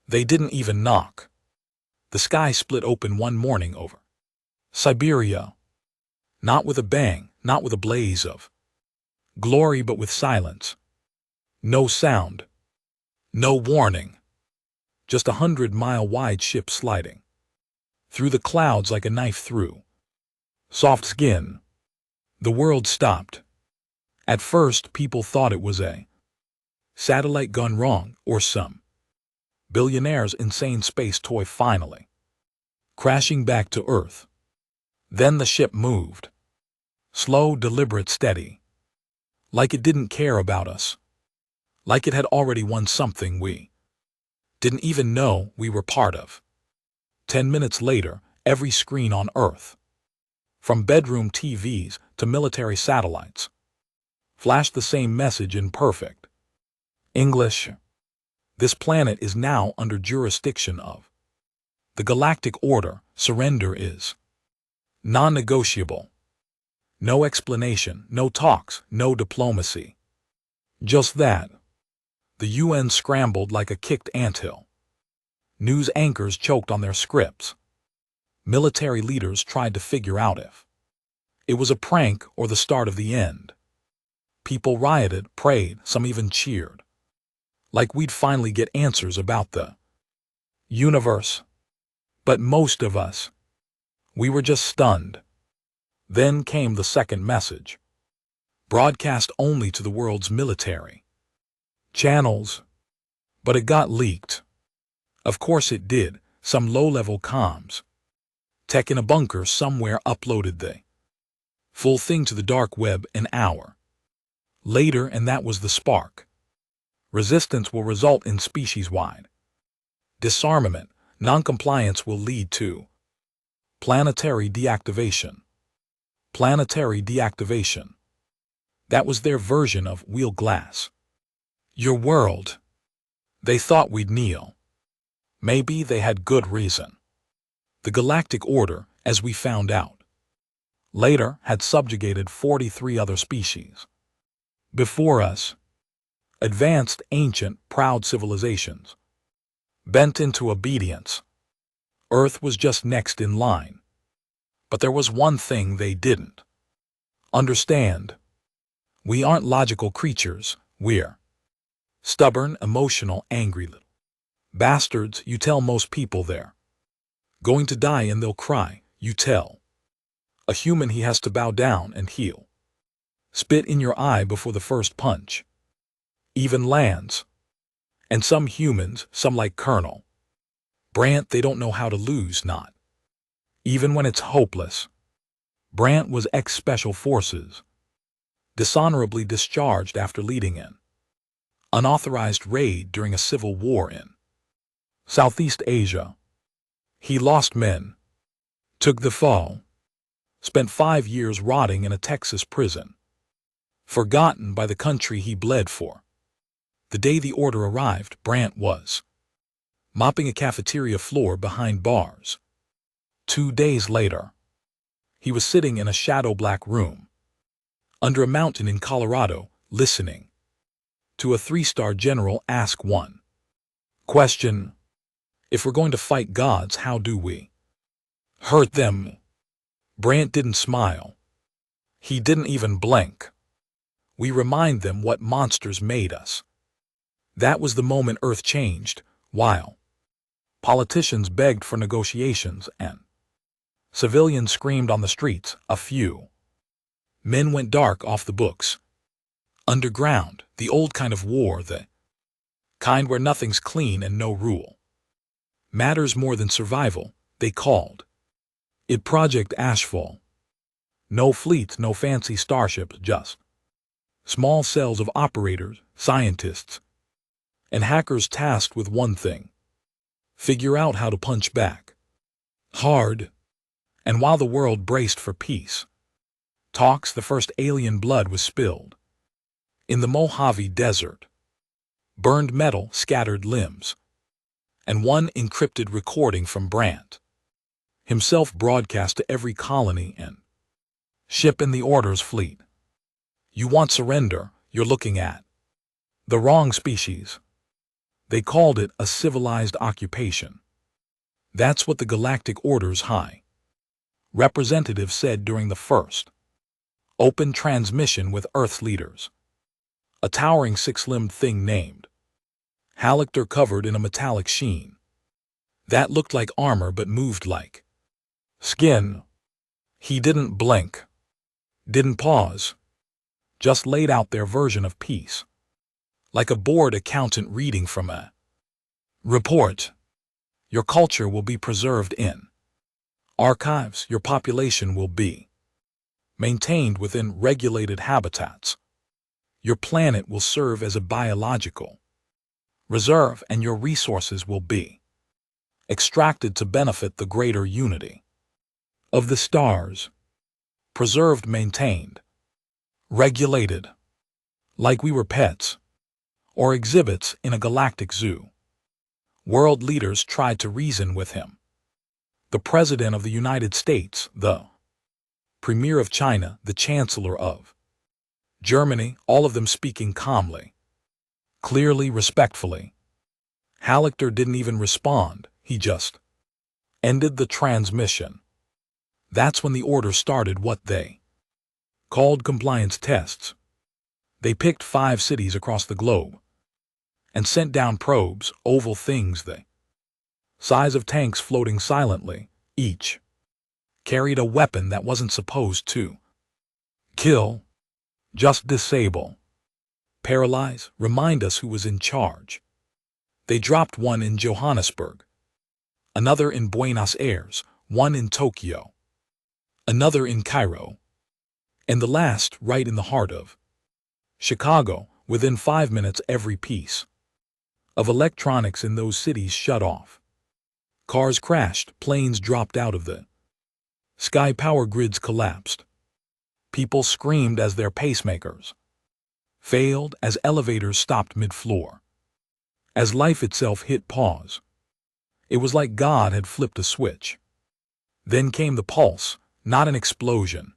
They didn't even knock. The sky split open one morning over Siberia. Not with a bang, not with a blaze of glory, but with silence. No sound. No warning. Just 100-mile-wide ship sliding through the clouds like a knife through soft skin. The world stopped. At first, people thought it was a satellite gone wrong or some billionaire's insane space toy finally crashing back to Earth. Then the ship moved. Slow, deliberate, steady. Like it didn't care about us. Like it had already won something we didn't even know we were part of. 10 minutes later, every screen on Earth, from bedroom TVs to military satellites, flashed the same message in perfect English. This planet is now under jurisdiction of the Galactic Order. Surrender is non-negotiable. No explanation, no talks, no diplomacy. Just that. The UN scrambled like a kicked anthill. News anchors choked on their scripts. Military leaders tried to figure out if it was a prank or the start of the end. People rioted, prayed, some even cheered. Like we'd finally get answers about the universe. But most of us, we were just stunned. Then came the second message. Broadcast only to the world's military channels. But it got leaked. Of course it did. Some low-level comms tech in a bunker somewhere uploaded the full thing to the dark web an hour later, and that was the spark. Resistance will result in species-wide disarmament. Non-compliance will lead to planetary deactivation. Planetary deactivation. That was their version of wheel glass. Your world. They thought we'd kneel. Maybe they had good reason. The Galactic Order, as we found out later, had subjugated 43 other species before us. Advanced, ancient, proud civilizations. Bent into obedience. Earth was just next in line. But there was one thing they didn't understand. We aren't logical creatures, we're stubborn, emotional, angry little bastards. You tell most people they're going to die and they'll cry. You tell a human he has to bow down and he'll spit in your eye before the first punch even lands. And some humans, some like Colonel Brandt, they don't know how to lose, not even when it's hopeless. Brandt was ex-Special Forces, dishonorably discharged after leading an unauthorized raid during a civil war in Southeast Asia. He lost men, took the fall, spent 5 years rotting in a Texas prison, forgotten by the country he bled for. The day the order arrived, Brandt was mopping a cafeteria floor behind bars. 2 days later, he was sitting in a shadow-black room under a mountain in Colorado, listening to a 3-star general ask one question: if we're going to fight gods, how do we hurt them? Brandt didn't smile. He didn't even blink. We remind them what monsters made us. That was the moment Earth changed. While politicians begged for negotiations and civilians screamed on the streets, a few men went dark off the books. Underground, the old kind of war, the kind where nothing's clean and no rule matters more than survival. They called it Project Ashfall. No fleets, no fancy starships, just small cells of operators, scientists, and hackers tasked with one thing: figure out how to punch back hard. And while the world braced for peace talks, the first alien blood was spilled in the Mojave Desert. Burned metal, scattered limbs, and one encrypted recording from Brandt himself broadcast to every colony and ship in the Order's fleet. You want surrender, you're looking at the wrong species. They called it a civilized occupation. That's what the Galactic Order's High Representative said during the first open transmission with Earth's leaders. A towering six-limbed thing named Galactic, covered in a metallic sheen that looked like armor but moved like skin. He didn't blink, didn't pause, just laid out their version of peace, like a bored accountant reading from a report. Your culture will be preserved in archives. Your population will be maintained within regulated habitats. Your planet will serve as a biological reserve, and your resources will be extracted to benefit the greater unity of the stars. Preserved, maintained, regulated, like we were pets or exhibits in a galactic zoo. World leaders tried to reason with him. The President of the United States, the Premier of China, the Chancellor of Germany, all of them speaking calmly, clearly, respectfully. Galactic didn't even respond, he just ended the transmission. That's when the order started what they called compliance tests. They picked 5 cities across the globe and sent down probes, oval things the size of tanks floating silently. Each carried a weapon that wasn't supposed to kill, just disable, paralyze, remind us who was in charge. They dropped one in Johannesburg, another in Buenos Aires, one in Tokyo, another in Cairo, and the last right in the heart of Chicago. Within 5 minutes, every piece of electronics in those cities shut off. Cars crashed, planes dropped out of the sky, power grids collapsed. People screamed as their pacemakers failed, as elevators stopped mid-floor, as life itself hit pause. It was like God had flipped a switch. Then came the pulse, not an explosion,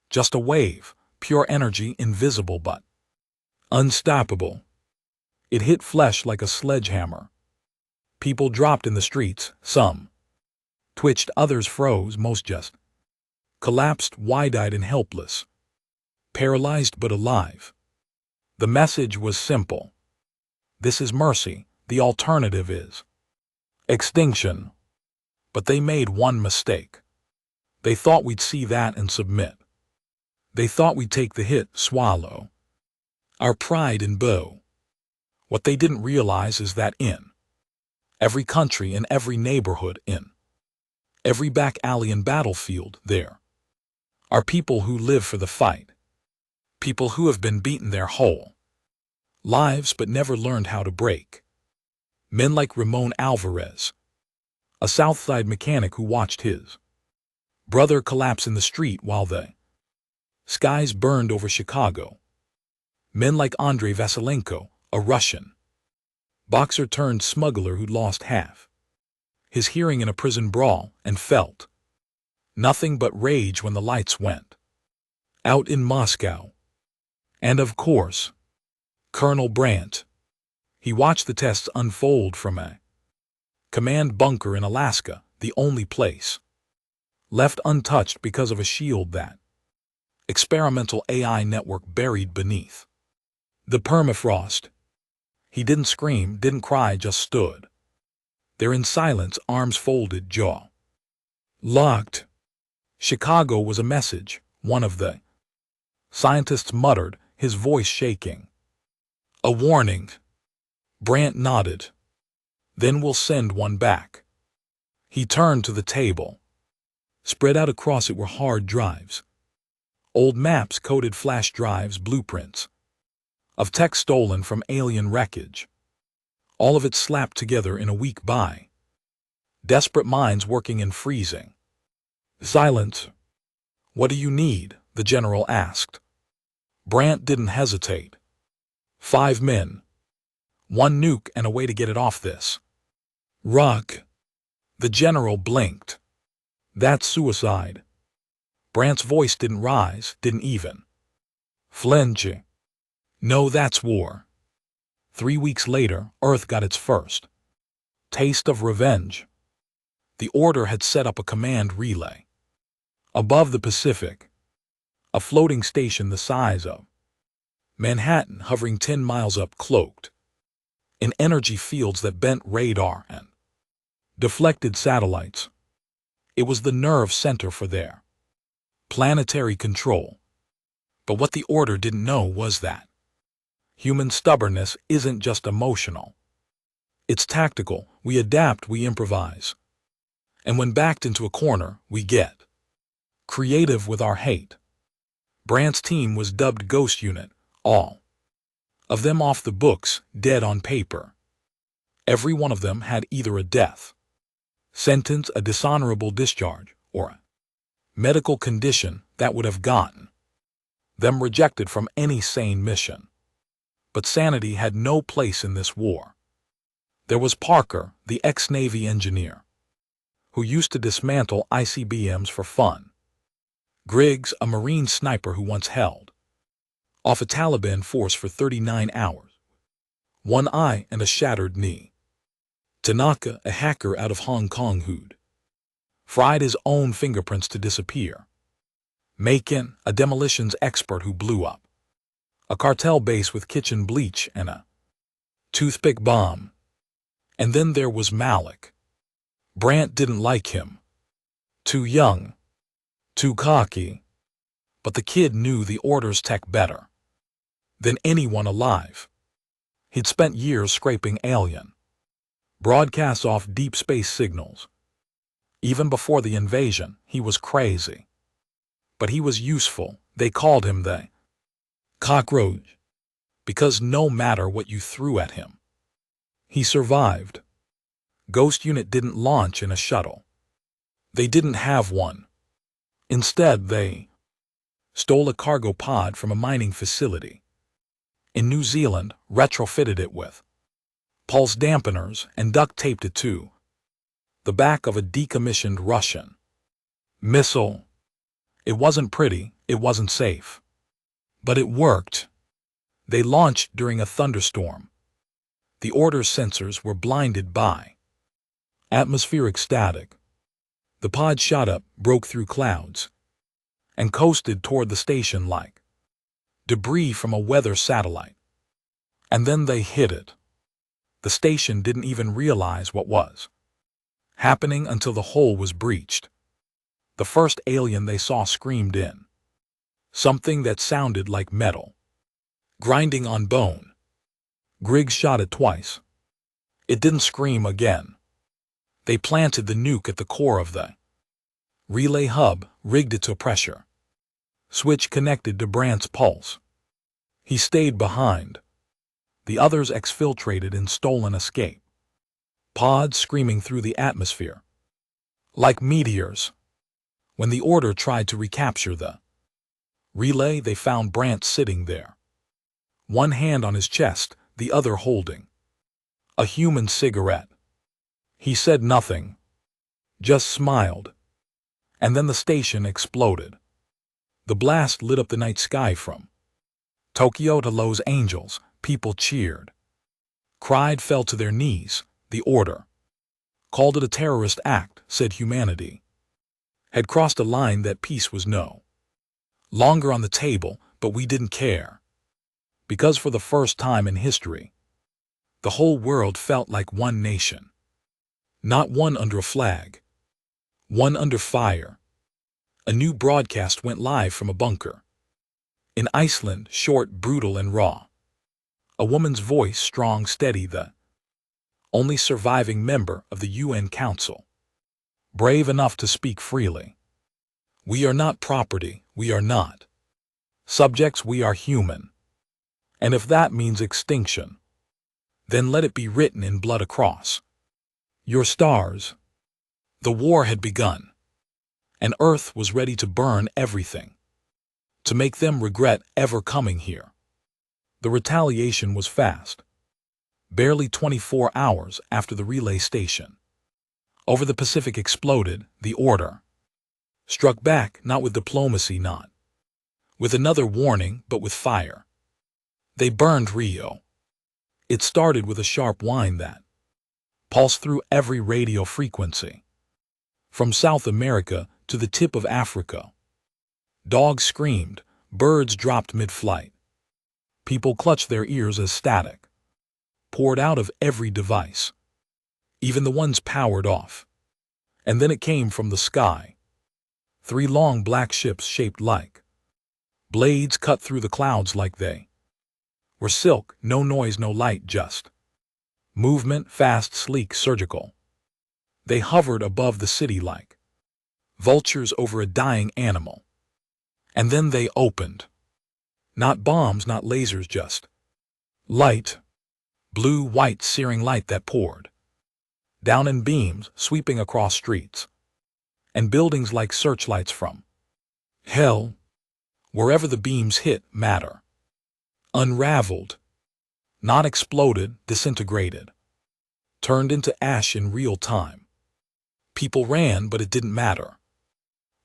just a wave, pure energy, invisible but unstoppable. It hit flesh like a sledgehammer. People dropped in the streets, some twitched, others froze, most just collapsed, wide-eyed and helpless, paralyzed but alive. The message was simple. This is mercy, the alternative is extinction. But they made one mistake. They thought we'd see that and submit. They thought we'd take the hit, swallow our pride and bow. What they didn't realize is that in every country, in every neighborhood, in every back alley and battlefield, there are people who live for the fight. People who have been beaten their whole lives but never learned how to break. Men like Ramon Alvarez, a Southside mechanic who watched his brother collapse in the street while the skies burned over Chicago. Men like Andrei Vasilenko, a Russian boxer turned smuggler who'd lost half his hearing in a prison brawl and felt nothing but rage when the lights went out in Moscow. And of course, Colonel Brandt. He watched the tests unfold from a command bunker in Alaska, the only place left untouched because of a shield that experimental AI network buried beneath the permafrost. He didn't scream, didn't cry, just stood there in silence, arms folded, jaw locked. Chicago was a message, one of the scientists muttered, his voice shaking. A warning. Brandt nodded. Then we'll send one back. He turned to the table. Spread out across it were hard drives. Old maps, coded flash drives, blueprints of tech stolen from alien wreckage. All of it slapped together in a week by desperate minds working in freezing silence. What do you need? The general asked. Brandt didn't hesitate. 5 men. 1 nuke and a way to get it off this rock. The general blinked. That's suicide. Brandt's voice didn't rise, didn't even flinch. No, that's war. 3 weeks later, Earth got its first taste of revenge. The Order had set up a command relay above the Pacific, a floating station the size of Manhattan hovering 10 miles up, cloaked in energy fields that bent radar and deflected satellites. It was the nerve center for their planetary control. But what the Order didn't know was that human stubbornness isn't just emotional. It's tactical. We adapt, we improvise. And when backed into a corner, we get creative with our hate. Brandt's team was dubbed Ghost Unit, all of them off the books, dead on paper. Every one of them had either a death sentence, a dishonorable discharge, or a medical condition that would have gotten them rejected from any sane mission. But sanity had no place in this war. There was Parker, the ex-Navy engineer, who used to dismantle ICBMs for fun. Griggs, a Marine sniper who once held off a Taliban force for 39 hours, one eye and a shattered knee. Tanaka, a hacker out of Hong Kong who'd fried his own fingerprints to disappear. Macon, a demolitions expert who blew up a cartel base with kitchen bleach and a toothpick bomb. And then there was Malik. Brandt didn't like him. Too young. Too cocky. But the kid knew the Order's tech better than anyone alive. He'd spent years scraping alien broadcasts off deep space signals. Even before the invasion, he was crazy. But he was useful. They called him the cockroach, because no matter what you threw at him, he survived. Ghost Unit didn't launch in a shuttle. They didn't have one. Instead, they stole a cargo pod from a mining facility in New Zealand, retrofitted it with pulse dampeners, and duct-taped it to the back of a decommissioned Russian missile. It wasn't pretty, it wasn't safe. But it worked. They launched during a thunderstorm. The Order's sensors were blinded by atmospheric static. The pod shot up, broke through clouds, and coasted toward the station like debris from a weather satellite. And then they hit it. The station didn't even realize what was happening until the hole was breached. The first alien they saw screamed in something that sounded like metal grinding on bone. Griggs shot it twice. It didn't scream again. They planted the nuke at the core of the relay hub, rigged it to pressure switch connected to Brandt's pulse. He stayed behind. The others exfiltrated in stolen escape pods screaming through the atmosphere like meteors. When the Order tried to recapture the relay, they found Brandt sitting there, one hand on his chest, the other holding a human cigarette. He said nothing, just smiled. And then the station exploded. The blast lit up the night sky from Tokyo to Los Angeles. People cheered, cried, fell to their knees. The Order called it a terrorist act, said humanity had crossed a line, that peace was no longer on the table, but we didn't care. Because for the first time in history, the whole world felt like one nation. Not one under a flag, one under fire. A new broadcast went live from a bunker in Iceland, short, brutal, and raw. A woman's voice, strong, steady, the only surviving member of the UN Council, brave enough to speak freely. We are not property, we are not subjects, we are human. And if that means extinction, then let it be written in blood across your stars. The war had begun, and Earth was ready to burn everything, to make them regret ever coming here. The retaliation was fast. Barely 24 hours after the relay station over the Pacific exploded, the Order struck back, not with diplomacy, not with another warning, but with fire. They burned Rio It started with a sharp whine that pulsed through every radio frequency. From South America to the tip of Africa. Dogs screamed, birds dropped mid-flight. People clutched their ears as static poured out of every device, even the ones powered off. And then it came from the sky. 3 long black ships shaped like blades cut through the clouds like they were silk, no noise, no light, just movement, fast, sleek, surgical. They hovered above the city like vultures over a dying animal. And then they opened. Not bombs, not lasers, just light. Blue, white, searing light that poured down in beams, sweeping across streets and buildings like searchlights from hell. Wherever the beams hit, matter unraveled, not exploded, disintegrated, turned into ash in real time. People ran, but it didn't matter.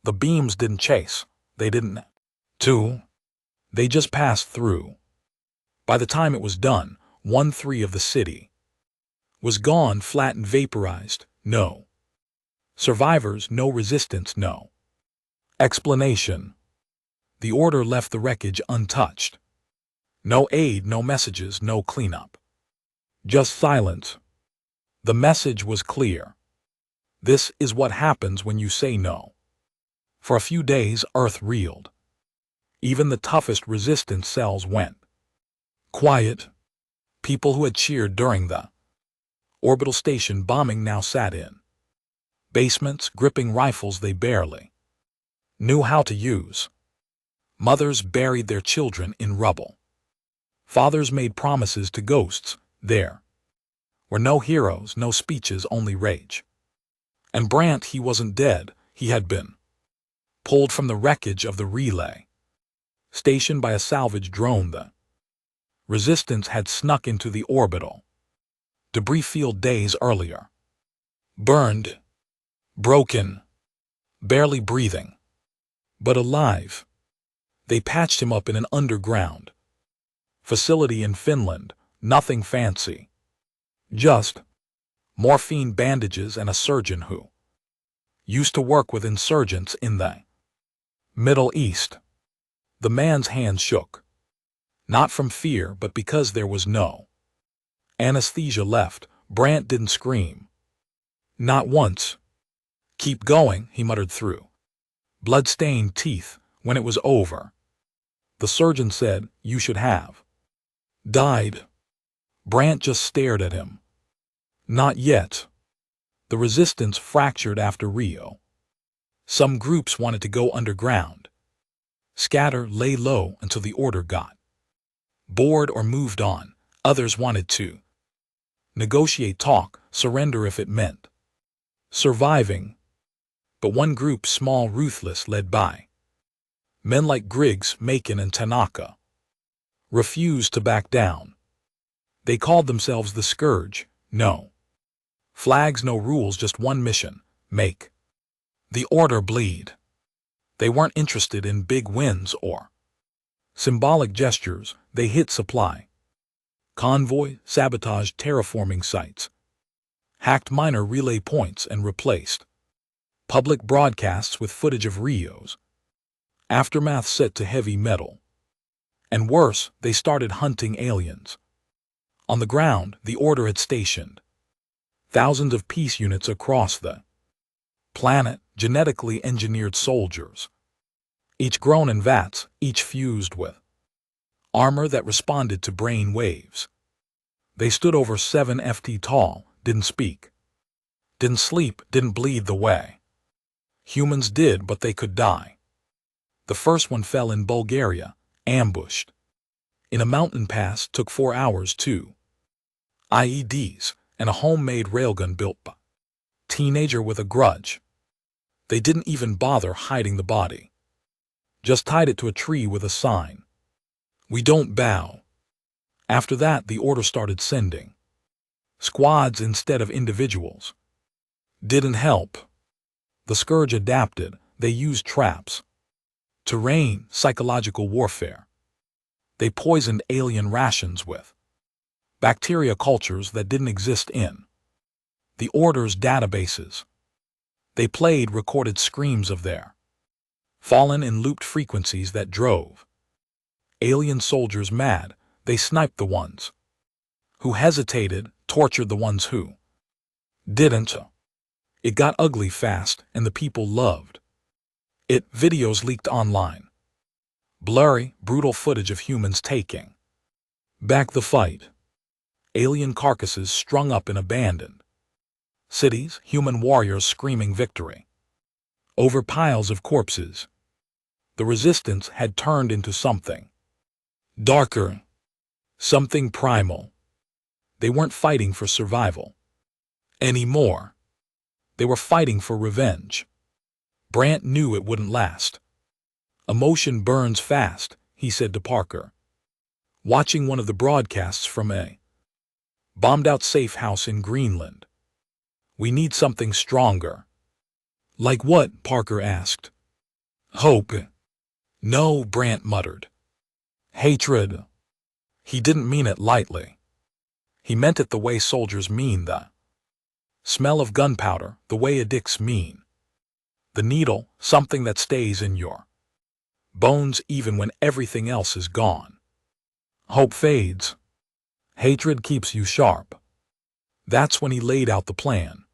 The beams didn't chase. They didn't they just passed through. By the time it was done, 1/3 of the city was gone, flat and vaporized. No survivors, no resistance, no explanation. The order left the wreckage untouched. No aid, no messages, no cleanup. Just silence. The message was clear. This is what happens when you say no. For a few days, Earth reeled. Even the toughest resistance cells went quiet. People who had cheered during the orbital station bombing now sat in basements, gripping rifles they barely knew how to use. Mothers buried their children in rubble. Fathers made promises to ghosts. There were no heroes, no speeches, only rage. And Brant, he wasn't dead. He had been pulled from the wreckage of the relay station by a salvage drone. The resistance had snuck into the orbital debris field days earlier. Burned, broken, barely breathing, but alive. They patched him up in an underground facility in Finland, nothing fancy. Just morphine bandages and a surgeon who used to work with insurgents in the Middle East. The man's hand shook. Not from fear, but because there was no anesthesia left. Brant didn't scream. Not once. Keep going, he muttered through blood-stained teeth. When it was over, the surgeon said, "You should have died." Brant just stared at him. Not yet. The resistance fractured after Rio. Some groups wanted to go underground, scatter, lay low until the order got bored or moved on. Others wanted to negotiate, talk, surrender if it meant surviving. But one group, small, ruthless, led by men like Griggs, Macon, and Tanaka, refused to back down. They called themselves the Scourge. No flags, no rules, just one mission: make the order bleed. They weren't interested in big wins or symbolic gestures. They hit supply convoy, sabotaged terraforming sites, hacked minor relay points, and replaced public broadcasts with footage of Rio's aftermath set to heavy metal. And worse, they started hunting aliens. On the ground, the order had stationed thousands of peace units across the planet, genetically engineered soldiers, each grown in vats, each fused with armor that responded to brain waves. They stood over 7 ft tall, didn't speak, didn't sleep, didn't bleed the way humans did, but they could die. The first one fell in Bulgaria, ambushed in a mountain pass, took 4 hours. 2 IEDs and a homemade railgun built by teenager with a grudge. They didn't even bother hiding the body. Just tied it to a tree with a sign: "We don't bow." After that, the order started sending squads instead of individuals. Didn't help. The Scourge adapted. They used traps, terrain, psychological warfare. They poisoned alien rations with bacteria cultures that didn't exist in the Order's databases. They played recorded screams of their fallen in looped frequencies that drove alien soldiers mad. They sniped the ones who hesitated, tortured the ones who didn't. It got ugly fast, and the people loved it. Videos leaked online. Blurry, brutal footage of humans taking back the fight. Alien carcasses strung up in abandoned cities, human warriors screaming victory over piles of corpses. The resistance had turned into something darker, something primal. They weren't fighting for survival anymore. They were fighting for revenge. Brant knew it wouldn't last. Emotion burns fast, he said to Parker, watching one of the broadcasts from a bombed-out safe house in Greenland. We need something stronger. Like what? Parker asked. Hope. No, Brant muttered. Hatred. He didn't mean it lightly. He meant it the way soldiers mean the smell of gunpowder, the way addicts mean the needle, something that stays in your bones even when everything else is gone. Hope fades. Hatred keeps you sharp. That's when he laid out the plan.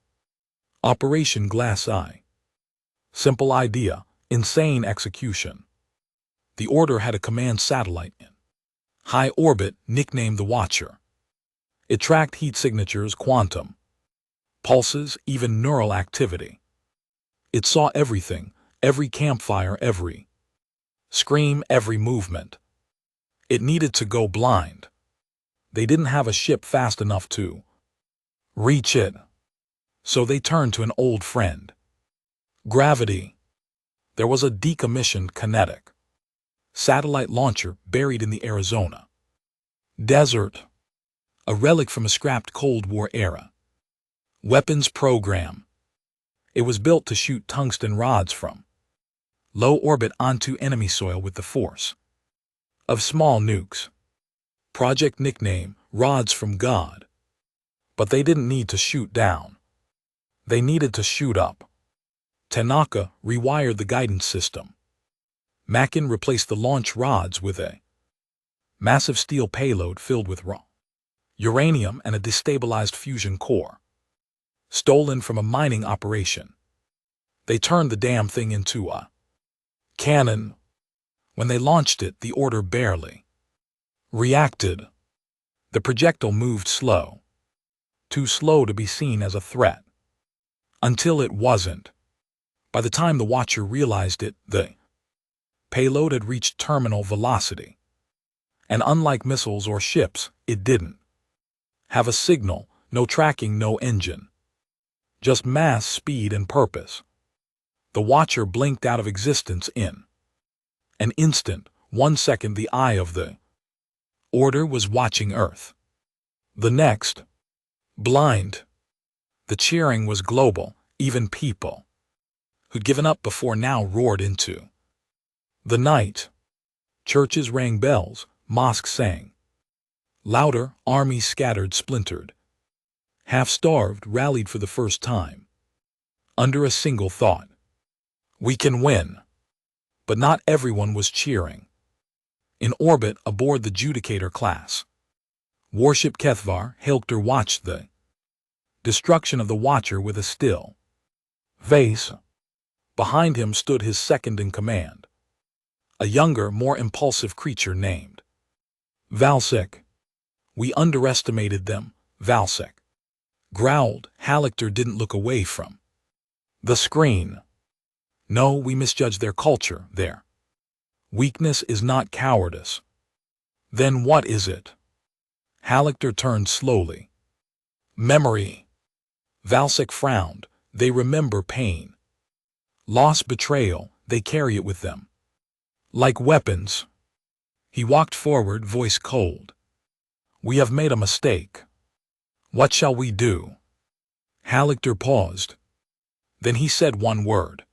Operation Glass Eye. Simple idea, insane execution. The Order had a command satellite in high orbit, nicknamed the Watcher. It tracked heat signatures, quantum pulses, even neural activity. It saw everything, every campfire, every scream, every movement. It needed to go blind. They didn't have a ship fast enough to reach it. So they turned to an old friend. Gravity. There was a decommissioned kinetic satellite launcher buried in the Arizona desert. A relic from a scrapped Cold War era weapons program. It was built to shoot tungsten rods from low orbit onto enemy soil with the force of small nukes. Project nickname, Rods from God. But they didn't need to shoot down. They needed to shoot up. Tanaka rewired the guidance system. Mackin replaced the launch rods with a massive steel payload filled with raw uranium and a destabilized fusion core, stolen from a mining operation. They turned the damn thing into a cannon. When they launched it, the Order barely reacted. The projectile moved slow, too slow to be seen as a threat. Until it wasn't. By the time the Watcher realized it, the payload had reached terminal velocity. And unlike missiles or ships, it didn't have a signal, no tracking, no engine. Just mass, speed, and purpose. The Watcher blinked out of existence in an instant. 1 second, the eye of the Order was watching Earth. The next, blind. The cheering was global. Even people who'd given up before now roared into the night. Churches rang bells, mosques sang louder, armies scattered, splintered, half-starved, rallied for the first time under a single thought: we can win. But not everyone was cheering. In orbit aboard the Judicator class warship Kethvar, Hilkter watched the destruction of the Watcher with a still face. Behind him stood his second-in-command, a younger, more impulsive creature named Valsek. We underestimated them, Valsek growled. Hallechter didn't look away from the screen. No, we misjudged their culture, their weakness is not cowardice. Then what is it? Hallechter turned slowly. Memory. Valsek frowned. They remember pain, loss, betrayal. They carry it with them like weapons. He walked forward, voice cold. We have made a mistake. What shall we do? Hallechter paused. Then he said one word.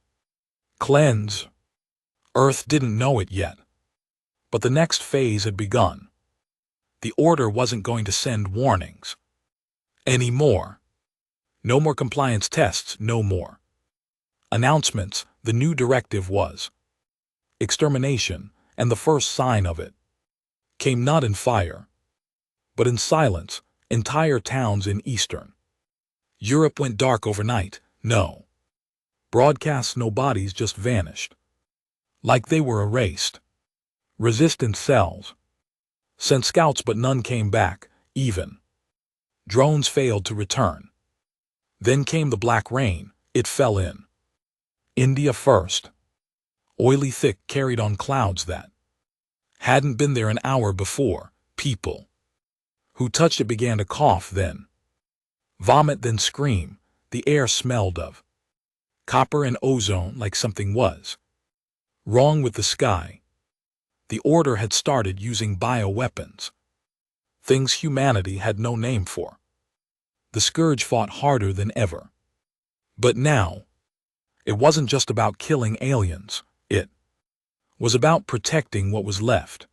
Cleanse. Earth didn't know it yet. But the next phase had begun. The order wasn't going to send warnings anymore. No more compliance tests, no more announcements. The new directive was extermination, and the first sign of it came not in fire, but in silence. Entire towns in Eastern Europe went dark overnight. No broadcasts, no bodies, just vanished, like they were erased. Resistance cells sent scouts, but none came back. Even drones failed to return. Then came the black rain. It fell in India first, oily, thick, carried on clouds that hadn't been there an hour before. People who touched it began to cough, then vomit, then scream. The air smelled of copper and ozone, like something was wrong with the sky. The order had started using bioweapons, things humanity had no name for. The scourge fought harder than ever. But now, it wasn't just about killing aliens. It was about protecting what was left.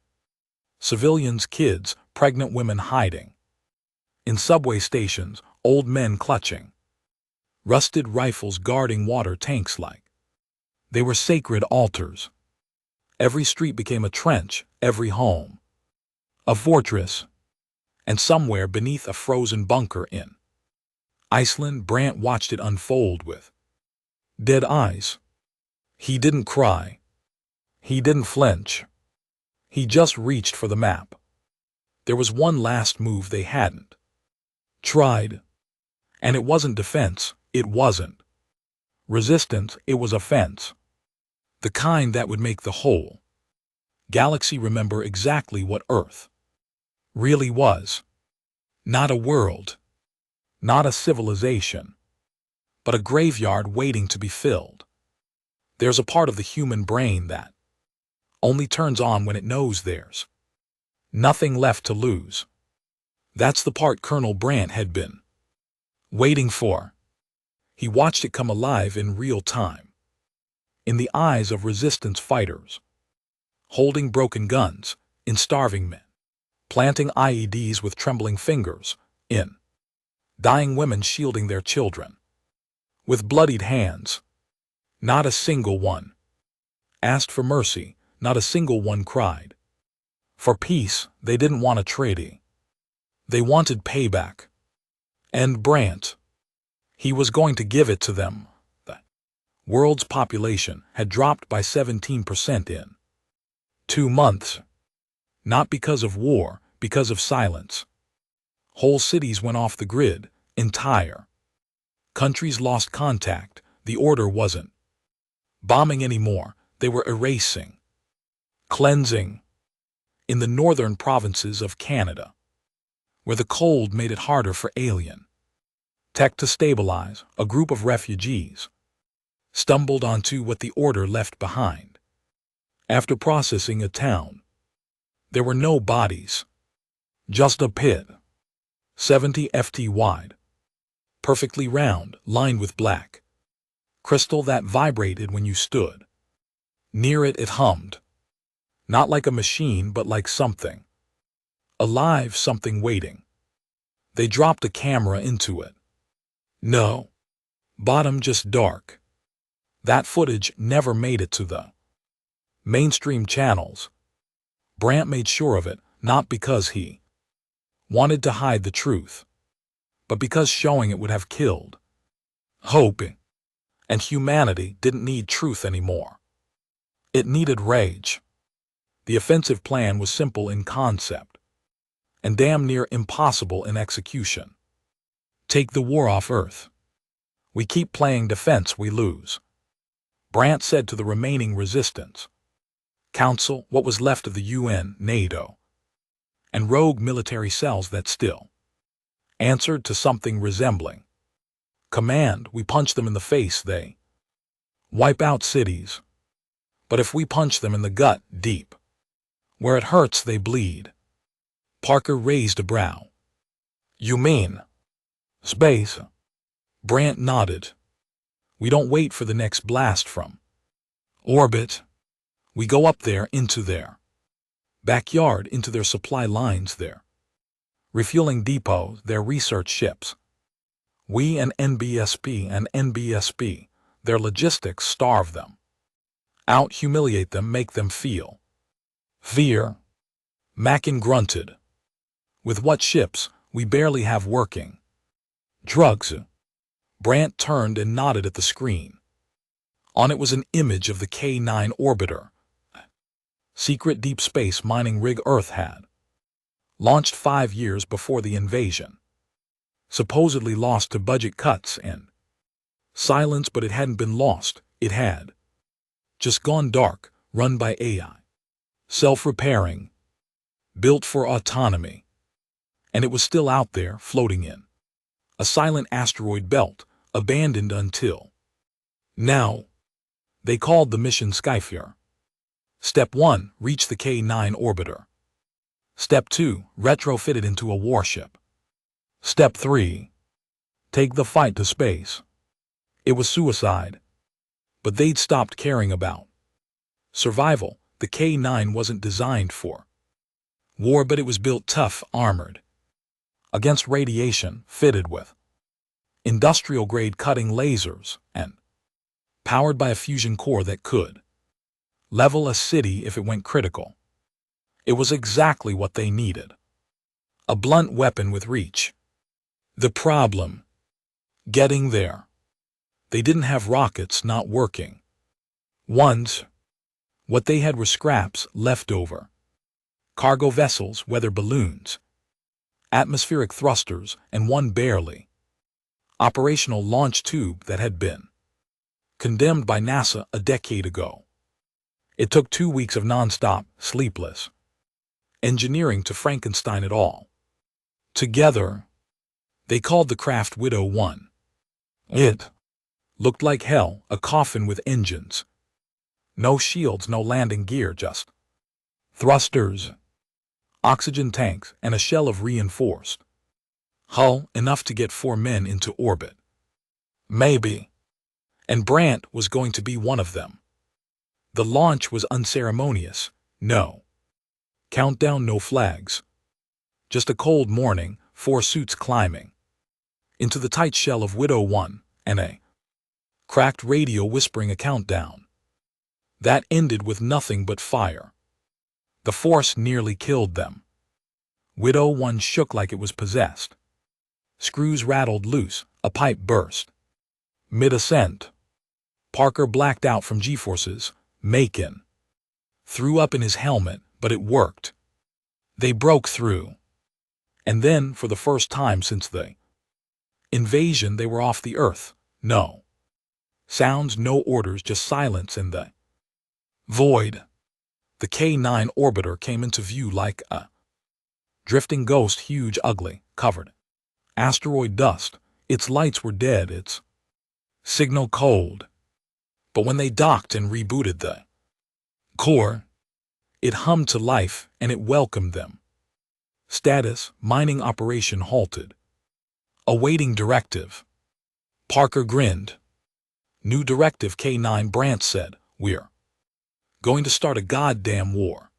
Civilians, kids, pregnant women hiding in subway stations, old men clutching rusted rifles, guarding water tanks like they were sacred altars. Every street became a trench, every home a fortress, and somewhere beneath a frozen bunker in Iceland, Brant watched it unfold with dead eyes. He didn't cry. He didn't flinch. He just reached for the map. There was one last move they hadn't tried. And it wasn't defense, it wasn't resistance, it was offense. The kind that would make the whole galaxy remember exactly what Earth really was. Not a world, not a civilization, but a graveyard waiting to be filled. There's a part of the human brain that only turns on when it knows there's nothing left to lose. That's the part Colonel Brant had been waiting for. He watched it come alive in real time, in the eyes of resistance fighters, holding broken guns, in starving men, planting IEDs with trembling fingers, in dying women shielding their children with bloodied hands. Not a single one asked for mercy, not a single one cried for peace. They didn't want a treaty. They wanted payback. And Brant, he was going to give it to them. The world's population had dropped by 17% in 2 months. Not because of war, because of silence. Whole cities went off the grid, entire countries lost contact. The order wasn't bombing anymore, they were erasing, cleansing. In the northern provinces of Canada, where the cold made it harder for alien tech to stabilize, a group of refugees stumbled onto what the order left behind. After processing a town, there were no bodies, just a pit, 70 ft wide, perfectly round, lined with black crystal that vibrated when you stood near it. It hummed, not like a machine, but like something alive, something waiting. They dropped a camera into it. No bottom, just dark. That footage never made it to the mainstream channels. Brant made sure of it, not because he wanted to hide the truth, but because showing it would have killed hope. And humanity didn't need truth anymore. It needed rage. The offensive plan was simple in concept and damn near impossible in execution. Take the war off Earth. We keep playing defense, we lose. Brant said to the remaining resistance council, what was left of the UN, NATO, and rogue military cells that still answered to something resembling command. We punch them in the face, they wipe out cities. But if we punch them in the gut, deep where it hurts, they bleed. Parker raised a brow. You mean space? Brant nodded. We don't wait for the next blast from orbit. We go up there, into their backyard, into their supply lines, their refueling depots, their research ships. We and NBSP, their logistics starve them. Out humiliate them, make them feel fear. Mackin grunted. With what ships we barely have working? Drugs. Brant turned and nodded at the screen. On it was an image of the K9 orbiter. Secret deep space mining rig Earth had. Launched 5 years before the invasion. Supposedly lost to budget cuts and silence, but it hadn't been lost, it had just gone dark, run by AI. Self-repairing. Built for autonomy. And it was still out there, floating in a silent asteroid belt, abandoned until now. They called the mission Skyfare. Step 1, reach the K9 orbiter. Step 2, retrofit it into a warship. Step 3, take the fight to space. It was suicide. But they'd stopped caring about survival. The K9 wasn't designed for war, but it was built tough, armored against radiation, fitted with industrial-grade cutting lasers, and powered by a fusion core that could level a city if it went critical. It was exactly what they needed. A blunt weapon with reach. The problem? Getting there. They didn't have rockets, not working ones. What they had were scraps left over. Cargo vessels, weather balloons, atmospheric thrusters, and one barely operational launch tube that had been condemned by NASA a decade ago. It took 2 weeks of non-stop, sleepless engineering to Frankenstein it all. Together, they called the craft Widow 1. It looked like hell, a coffin with engines. No shields, no landing gear, just thrusters, oxygen tanks, and a shell of reinforced hull, enough to get 4 men into orbit. Maybe. And Brant was going to be one of them. The launch was unceremonious. No countdown, no flags. Just a cold morning, 4 suits climbing into the tight shell of Widow 1, and a cracked radio whispering a countdown. That ended with nothing but fire. The force nearly killed them. Widow 1 shook like it was possessed. Screws rattled loose, a pipe burst. Mid-ascent, Parker blacked out from G-forces. Macon threw up in his helmet, but it worked. They broke through. And then, for the first time since the invasion, they were off the Earth. No sounds, no orders, just silence in the void. The K9 orbiter came into view like a drifting ghost, huge, ugly, covered asteroid dust. Its lights were dead, its signal cold. But when they docked and rebooted the core, it hummed to life, and it welcomed them. Status: mining operation halted. Awaiting directive. Parker grinned. New directive, K9. Brant said, "We're going to start a goddamn war."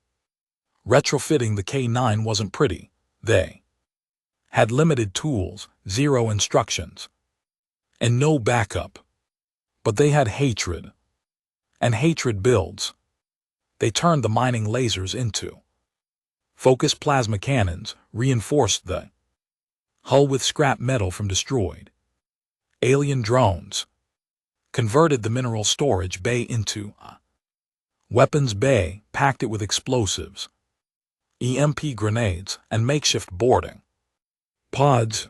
Retrofitting the K9 wasn't pretty. They had limited tools, 0 instructions, and no backup. But they had hatred. And hatred builds. They turned the mining lasers into focused plasma cannons, reinforced the hull with scrap metal from destroyed alien drones, converted the mineral storage bay into a weapons bay, packed it with explosives, EMP grenades, and makeshift boarding pods.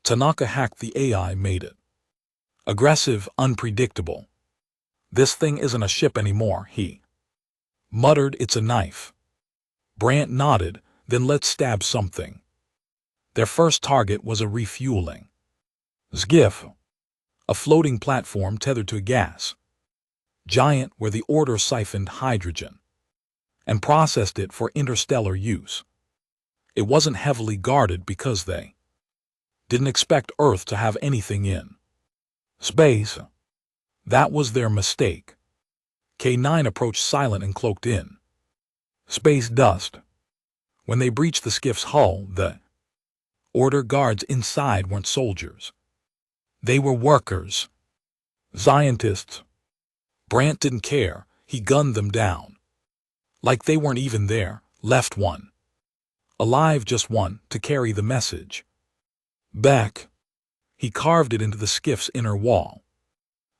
Tanaka hacked the AI, made it aggressive, unpredictable. "This thing isn't a ship anymore," he muttered. "It's a knife." Brant nodded. "Then let's stab something." Their first target was a refueling skiff, a floating platform tethered to a gas giant where the order siphoned hydrogen and processed it for interstellar use. It wasn't heavily guarded because they didn't expect Earth to have anything in space. That was their mistake. K9 approached silent and cloaked in space dust. When they breached the skiff's hull, the Order guards inside weren't soldiers. They were workers. Scientists. Brant didn't care. He gunned them down. Like they weren't even there. Left one. Alive, just one, to carry the message. Back. He carved it into the skiff's inner wall.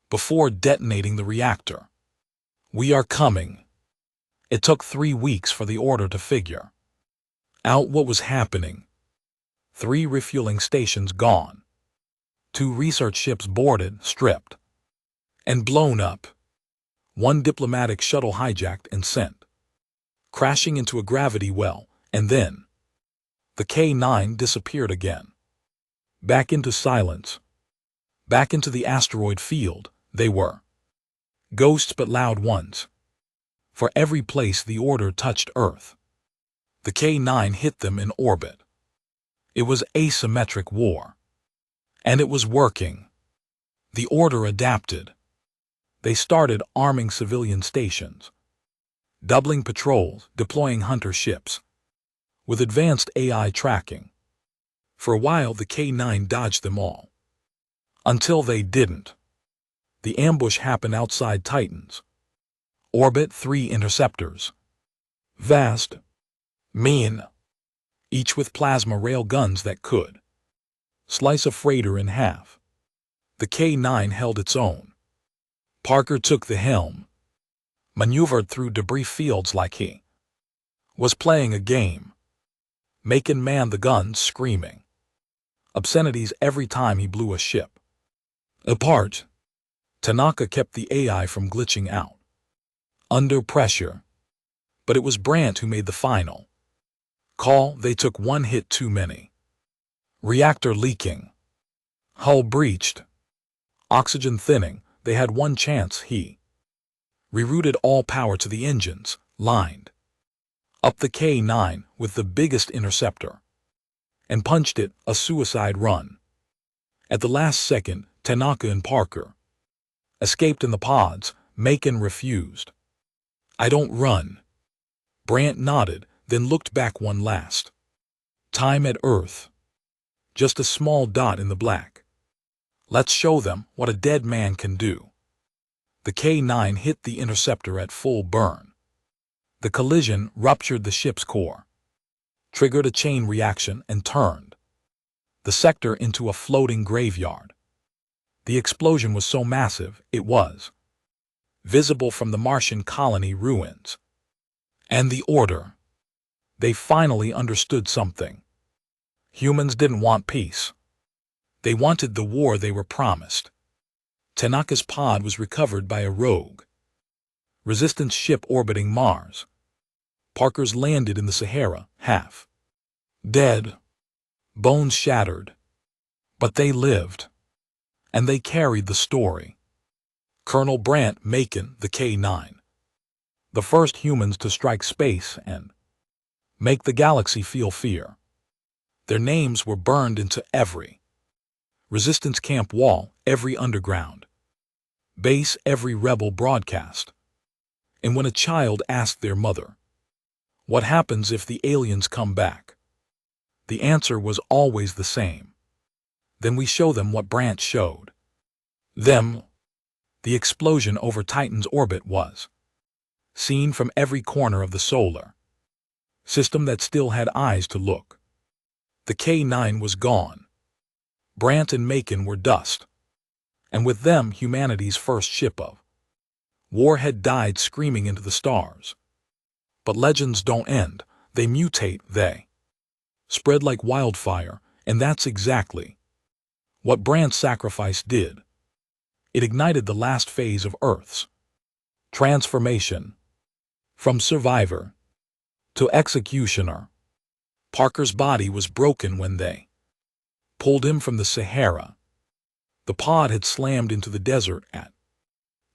Before detonating the reactor. We are coming. It took 3 weeks for the order to figure out what was happening. 3 refueling stations gone. 2 research ships boarded, stripped, and blown up. 1 diplomatic shuttle hijacked and sent crashing into a gravity well, and then the K-9 disappeared again. Back into silence. Back into the asteroid field. They were ghosts, but loud ones. For every place the order touched Earth, the K-9 hit them in orbit. It was asymmetric war. And it was working. The order adapted. They started arming civilian stations, doubling patrols, deploying hunter ships, with advanced AI tracking. For a while the K-9 dodged them all. Until they didn't. The ambush happened outside Titan's orbit. 3 interceptors. Vast. Mean. Each with plasma rail guns that could slice a freighter in half. The K-9 held its own. Parker took the helm, maneuvered through debris fields like he was playing a game. Macon manned the guns, screaming obscenities every time he blew a ship apart. Tanaka kept the AI from glitching out under pressure. But it was Brant who made the final call. They took 1 hit too many. Reactor leaking. Hull breached. Oxygen thinning. They had 1 chance. He rerouted all power to the engines, lined up the K-9 with the biggest interceptor, and punched it, a suicide run. At the last second, Tanaka and Parker escaped in the pods. Macon refused. I don't run. Brant nodded, then looked back one last time at Earth. Just a small dot in the black. Let's show them what a dead man can do. The K-9 hit the interceptor at full burn. The collision ruptured the ship's core, triggered a chain reaction, and turned the sector into a floating graveyard. The explosion was so massive it was visible from the Martian colony ruins. And the order. They finally understood something. Humans didn't want peace. They wanted the war they were promised. Tanaka's pod was recovered by a rogue resistance ship orbiting Mars. Parker's landed in the Sahara, half dead, bones shattered. But they lived. And they carried the story. Colonel Brant, Macon, the K-9. The first humans to strike space and make the galaxy feel fear. Their names were burned into every resistance camp wall, every underground base, every rebel broadcast. And when a child asked their mother, what happens if the aliens come back? The answer was always the same. Then we show them what Brant showed them. The explosion over Titan's orbit was seen from every corner of the solar system that still had eyes to look. The K-9 was gone. Brant and Macon were dust. And with them humanity's first ship of war had died screaming into the stars. But legends don't end. They mutate. They spread like wildfire, and that's exactly what Brant's sacrifice did. It ignited the last phase of Earth's transformation. From survivor to executioner. Parker's body was broken when they pulled him from the Sahara. The pod had slammed into the desert at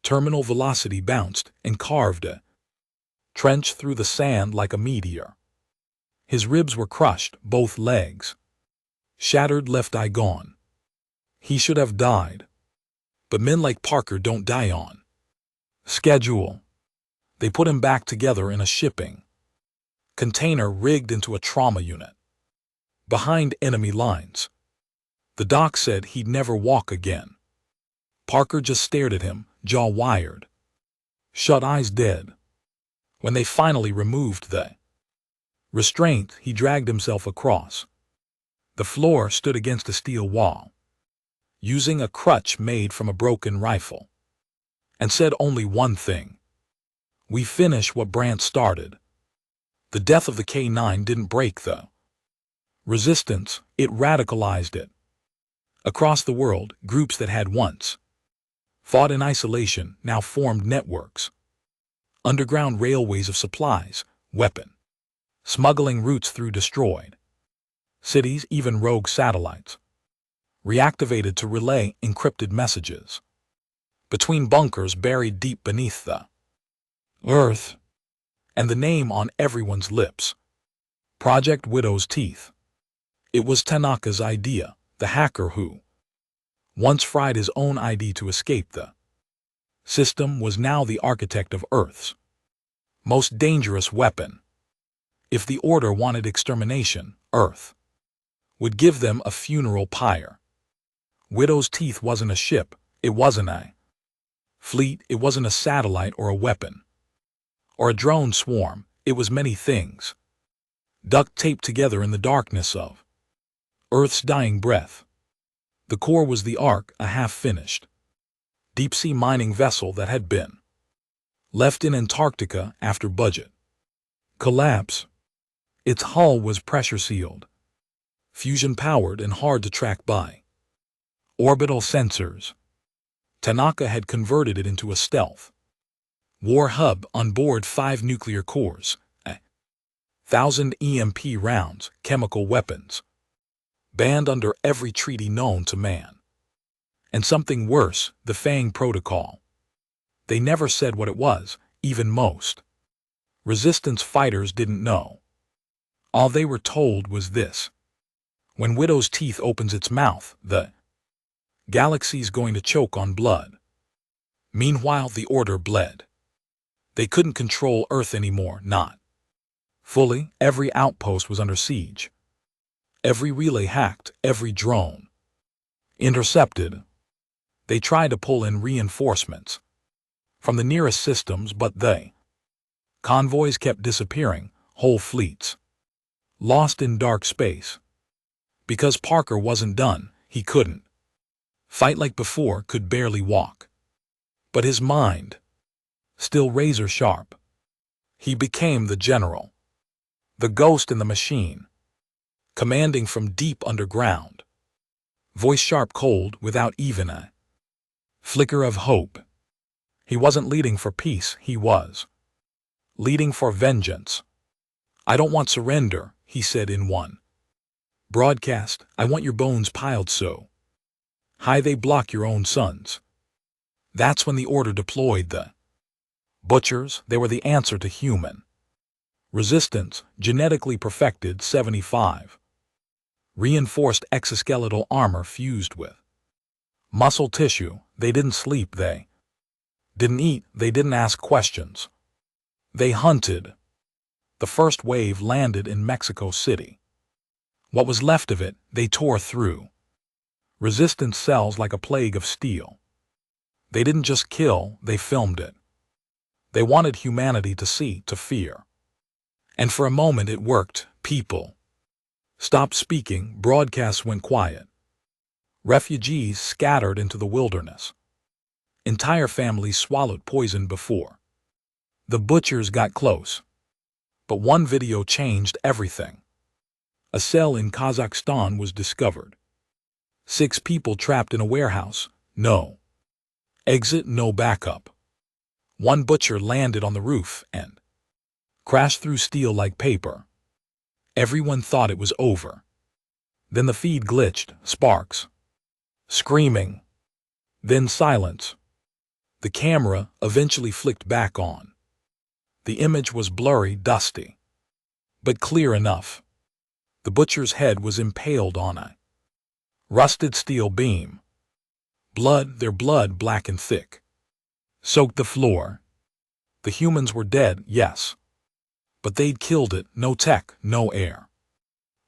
terminal velocity, bounced and carved a trench through the sand like a meteor. His ribs were crushed, both legs shattered, left eye gone. He should have died. But men like Parker don't die on schedule. They put him back together in a shipping container rigged into a trauma unit. behind enemy lines. The doc said he'd never walk again. Parker just stared at him, jaw wired, shut eyes dead. When they finally removed the restraint, he dragged himself across. The floor stood against a steel wall, using a crutch made from a broken rifle, and said only one thing: "We finish what Brandt started." The death of the K-9 didn't break the resistance, it radicalized it. Across the world, groups that had once fought in isolation now formed networks. Underground railways of supplies, weapon smuggling routes through destroyed cities, even rogue satellites reactivated to relay encrypted messages between bunkers buried deep beneath the earth. And the name on everyone's lips: Project Widow's Teeth. It was Tanaka's idea, the hacker who once fried his own ID to escape the system was now the architect of Earth's most dangerous weapon. If the Order wanted extermination, Earth would give them a funeral pyre. Widow's Teeth wasn't a ship, it wasn't a fleet, it wasn't a satellite or a weapon, or a drone swarm, it was many things, duct taped together in the darkness of Earth's dying breath. The core was the Ark, a half-finished deep-sea mining vessel that had been left in Antarctica after budget collapse. Its hull was pressure-sealed, fusion-powered, and hard to track by orbital sensors. Tanaka had converted it into a stealth war hub on board 5 nuclear cores, 1,000 EMP rounds, chemical weapons, banned under every treaty known to man. And something worse, the Fang Protocol. They never said what it was, even most resistance fighters didn't know. All they were told was this: when Widow's Teeth opens its mouth, the galaxy's going to choke on blood. Meanwhile, the Order bled. They couldn't control Earth anymore, not fully. Every outpost was under siege. Every relay hacked, every drone intercepted. They tried to pull in reinforcements from the nearest systems, but convoys kept disappearing, whole fleets lost in dark space. Because Parker wasn't done, he couldn't fight like before, could barely walk. But his mind, still razor sharp. He became the general, the ghost in the machine, commanding from deep underground. Voice sharp, cold, without even a flicker of hope. He wasn't leading for peace, he was leading for vengeance. "I don't want surrender," he said in one broadcast. "I want your bones piled so high they block your own sons." That's when the Order deployed the butchers. They were the answer to human resistance, genetically perfected 75. Reinforced exoskeletal armor fused with muscle tissue. They didn't sleep, they didn't eat, they didn't ask questions. They hunted. The first wave landed in Mexico City. What was left of it, they tore through resistance cells like a plague of steel. They didn't just kill, they filmed it. They wanted humanity to see, to fear. And for a moment it worked. People stopped speaking, broadcasts went quiet. Refugees scattered into the wilderness. Entire families swallowed poison before the butchers got close. But one video changed everything. A cell in Kazakhstan was discovered. 6 people trapped in a warehouse, no exit, no backup. One butcher landed on the roof and crashed through steel like paper. Everyone thought it was over. Then the feed glitched, sparks, screaming, then silence. The camera eventually flicked back on. The image was blurry, dusty, but clear enough. The butcher's head was impaled on a rusted steel beam. Blood, their blood black and thick, soaked the floor. The humans were dead, yes. But they'd killed it, no tech, no air.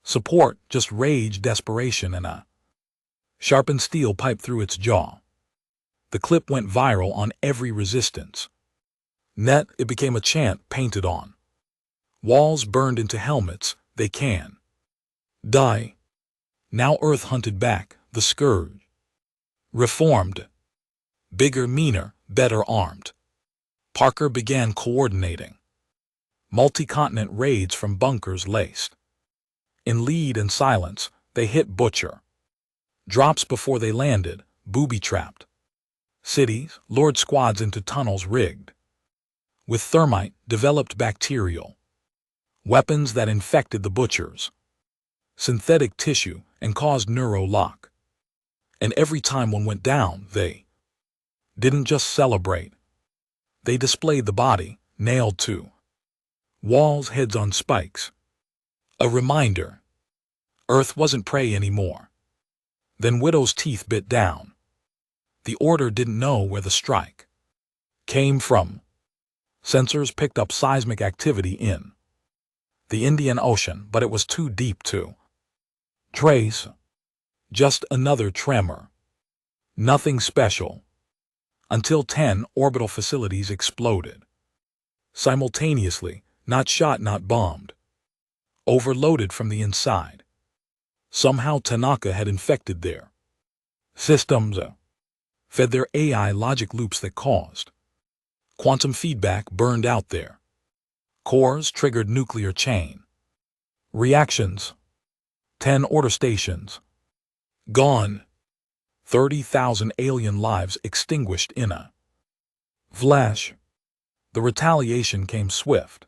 Support, just rage, desperation, and a sharpened steel pipe through its jaw. The clip went viral on every resistance net. It became a chant painted on walls, burned into helmets. They can die. Now Earth hunted back, the scourge. Reformed. Bigger, meaner, better armed. Parker began coordinating multi-continent raids from bunkers laced in lead and silence. They hit Butcher. Drops before they landed, booby-trapped. Cities, lured squads into tunnels rigged with thermite, developed bacterial weapons that infected the Butchers' synthetic tissue and caused neuro-lock. And every time one went down, they didn't just celebrate. They displayed the body, nailed to walls, heads on spikes. A reminder. Earth wasn't prey anymore. Then Widow's teeth bit down. The Order didn't know where the strike came from. Sensors picked up seismic activity in the Indian Ocean, but it was too deep to trace. Just another tremor. Nothing special. Until 10 orbital facilities exploded simultaneously, not shot, not bombed. Overloaded from the inside. Somehow Tanaka had infected their systems, fed their AI logic loops that caused quantum feedback, burned out their cores, triggered nuclear chain reactions. 10 order stations gone. 30,000 alien lives extinguished in a flash. The retaliation came swift.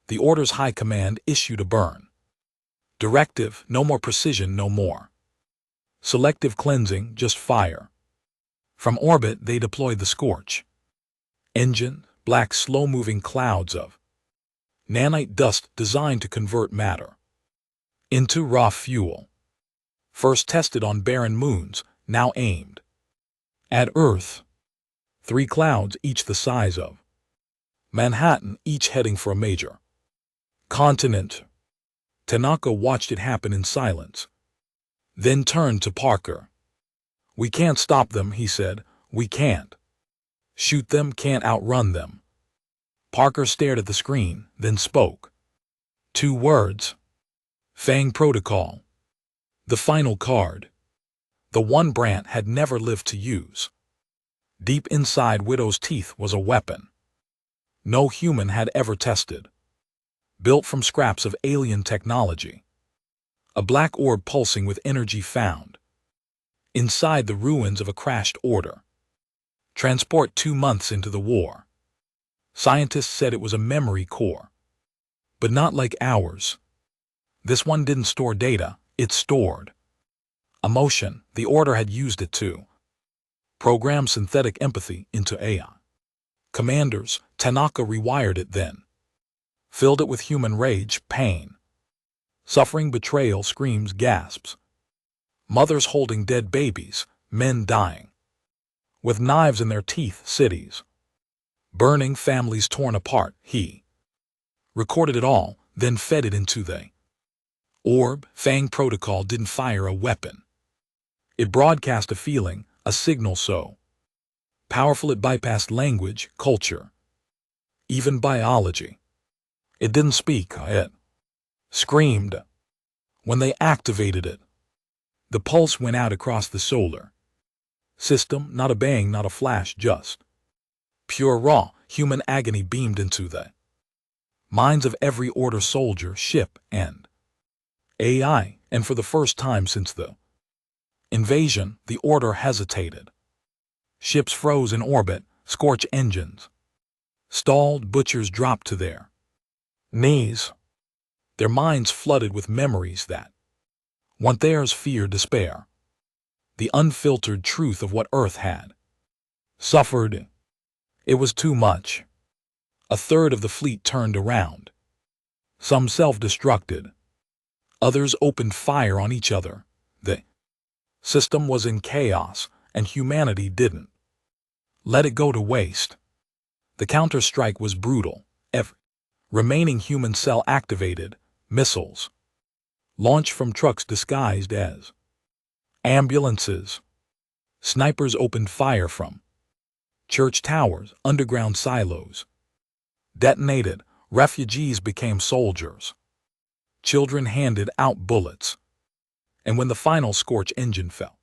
The Order's high command issued a burn directive. No more precision, no more selective cleansing, just fire. From orbit they deployed the Scorch engine, black slow-moving clouds of nanite dust designed to convert matter into raw fuel. First tested on barren moons, now aimed at Earth. 3 clouds, each the size of Manhattan, each heading for a major continent. Tanaka watched it happen in silence, then turned to Parker. "We can't stop them," he said. "We can't shoot them, can't outrun them." Parker stared at the screen, then spoke. 2 words. Fang Protocol. The final card. The one Brant had never lived to use. Deep inside Widow's teeth was a weapon no human had ever tested. Built from scraps of alien technology. A black orb pulsing with energy found inside the ruins of a crashed order. Transport 2 months into the war. Scientists said it was a memory core. But not like ours. This one didn't store data, it stored emotion. The Order had used it to program synthetic empathy into AI. Commanders, Tanaka rewired it then. Filled it with human rage, pain, suffering, betrayal, screams, gasps. Mothers holding dead babies, men dying with knives in their teeth, cities burning, families torn apart. He recorded it all, then fed it into the orb. Fang Protocol didn't fire a weapon. It broadcast a feeling, a signal so powerful it bypassed language, culture, even biology. It didn't speak, it screamed. When they activated it, the pulse went out across the solar system, not a bang, not a flash, just pure raw, human agony beamed into the minds of every Order soldier, ship, and AI, and for the first time since the invasion, the Order hesitated. Ships froze in orbit, Scorch engines stalled, Butchers dropped to their knees. Their minds flooded with memories that want theirs, fear, despair. The unfiltered truth of what Earth had suffered. It was too much. A third of the fleet turned around. Some self-destructed. Others opened fire on each other. The system was in chaos, and humanity didn't let it go to waste. The counter-strike was brutal. Every remaining human cell activated missiles, Launched from trucks disguised as ambulances. Snipers opened fire from church towers, underground silos. Detonated, refugees became soldiers. Children handed out bullets. And when the final scorch engine fell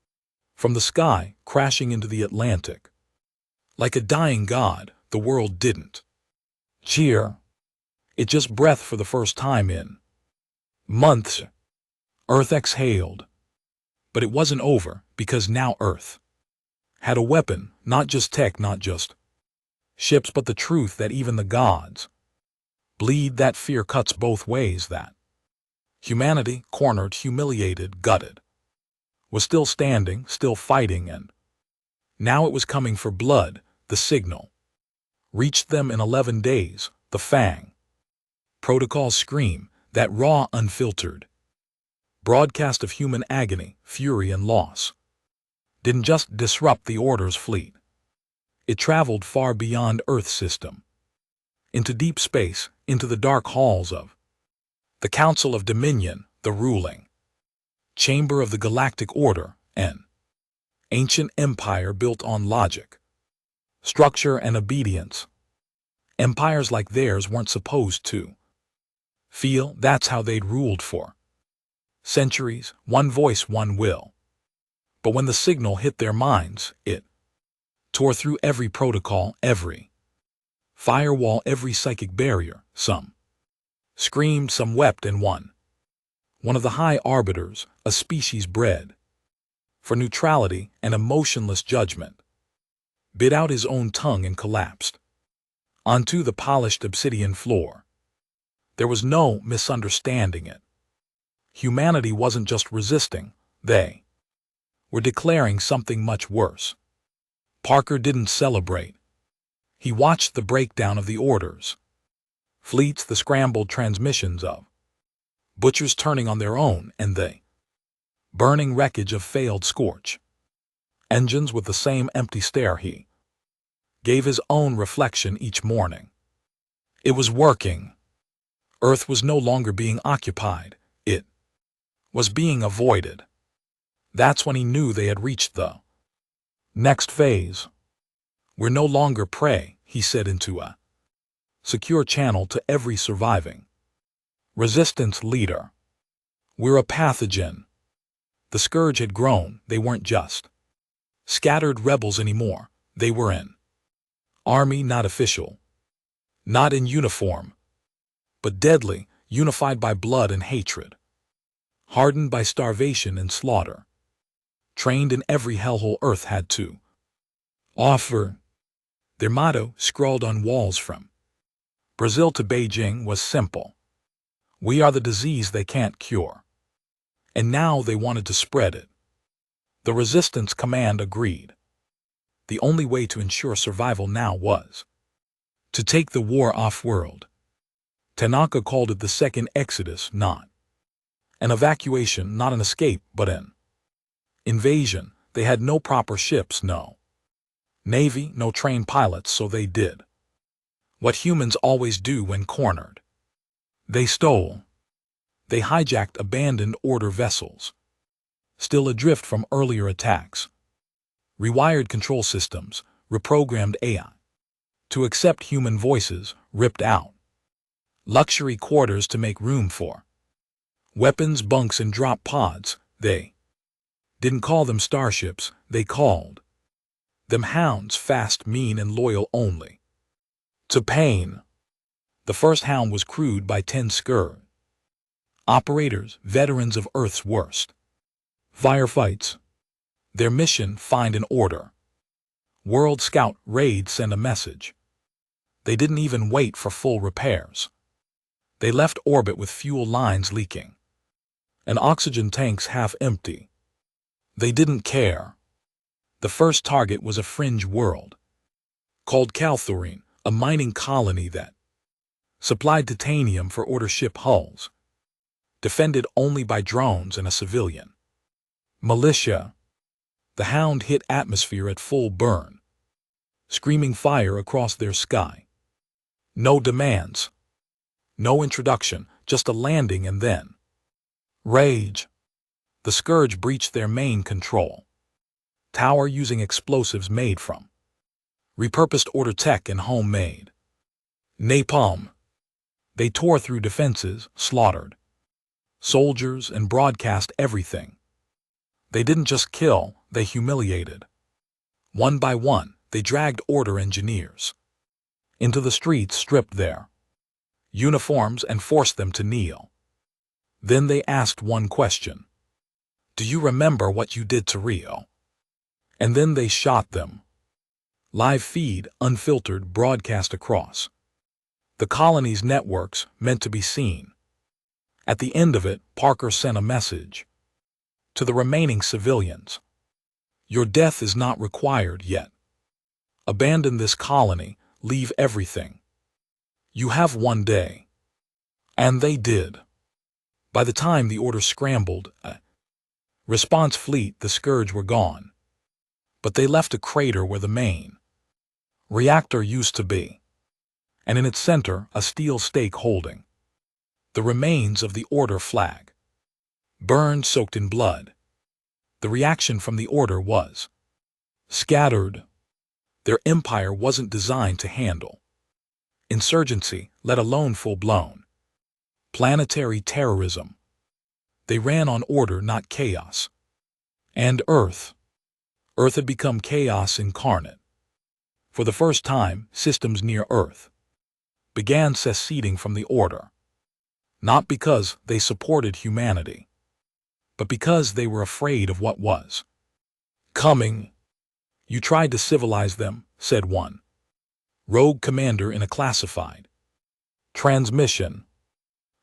from the sky, crashing into the Atlantic, like a dying god, the world didn't cheer. It just breathed for the first time in months. Earth exhaled. But it wasn't over, because now Earth had a weapon, not just tech, not just ships, but the truth that even the gods bleed, that fear cuts both ways, that humanity, cornered, humiliated, gutted, was still standing, still fighting, and now it was coming for blood. The signal reached them in 11 days, the FANG protocol scream, that raw, unfiltered broadcast of human agony, fury, and loss, didn't just disrupt the Order's fleet. It traveled far beyond Earth's system, into deep space, into the dark halls of the Council of Dominion, the ruling chamber of the Galactic Order, an ancient empire built on logic, structure, and obedience. Empires like theirs weren't supposed to feel. That's how they'd ruled for centuries, one voice, one will. But when the signal hit their minds, it tore through every protocol, every firewall, every psychic barrier. Some screamed, some wept, and one of the high arbiters, a species bred for neutrality and emotionless judgment, bit out his own tongue and collapsed onto the polished obsidian floor. There was no misunderstanding it. Humanity wasn't just resisting, they were declaring something much worse. Parker didn't celebrate. He watched the breakdown of the Orders fleets, the scrambled transmissions of butchers turning on their own, and the burning wreckage of failed scorch engines with the same empty stare he gave his own reflection each morning. It was working. Earth was no longer being occupied. It was being avoided. That's when he knew they had reached the next phase. We're no longer prey, he said into a secure channel to every surviving resistance leader. We're a pathogen. The scourge had grown. They weren't just scattered rebels anymore. They were an army, not official, not in uniform, but deadly, unified by blood and hatred, hardened by starvation and slaughter, trained in every hellhole Earth had to offer. Their motto, scrawled on walls from Brazil to Beijing, was simple: we are the disease they can't cure. And now they wanted to spread it. The Resistance Command agreed. The only way to ensure survival now was to take the war off-world. Tanaka called it the Second Exodus, not an evacuation, not an escape, but an invasion. They had no proper ships, no navy, no trained pilots, so they did what humans always do when cornered. They stole. They hijacked abandoned Order vessels, still adrift from earlier attacks, rewired control systems, reprogrammed AI to accept human voices, ripped out luxury quarters to make room for weapons, bunks, and drop pods. They didn't call them starships, they called them hounds, fast, mean, and loyal only to pain. The first hound was crewed by 10 Scourge operators, veterans of Earth's worst firefights. Their mission: find an order. World Scout raid, send a message. They didn't even wait for full repairs. They left orbit with fuel lines leaking and oxygen tanks half empty. They didn't care. The first target was a fringe world called Calthorine, a mining colony that supplied titanium for Order ship hulls, defended only by drones and a civilian militia. The hound hit atmosphere at full burn, screaming fire across their sky. No demands, no introduction, just a landing and then Rage. The Scourge breached their main control tower using explosives made from repurposed order tech and homemade napalm. They tore through defenses, slaughtered soldiers, and broadcast everything. They didn't just kill, they humiliated. One by one, they dragged order engineers into the streets, stripped their uniforms, and forced them to kneel. Then they asked one question. Do you remember what you did to Rio? And then they shot them. Live feed, unfiltered, broadcast across the colony's networks, meant to be seen. At the end of it, Parker sent a message to the remaining civilians. Your death is not required yet. Abandon this colony, leave everything. You have one day. And they did. By the time the order scrambled, a response fleet, the Scourge were gone. But they left a crater where the main reactor used to be, and in its center a steel stake holding the remains of the order flag, burned, soaked in blood. The reaction from the order was scattered. Their empire wasn't designed to handle insurgency, let alone full-blown planetary terrorism. They ran on order, not chaos. And Earth had become chaos incarnate. For the first time, systems near Earth began seceding from the order, not because they supported humanity, but because they were afraid of what was coming. You tried to civilize them, said one rogue commander in a classified transmission.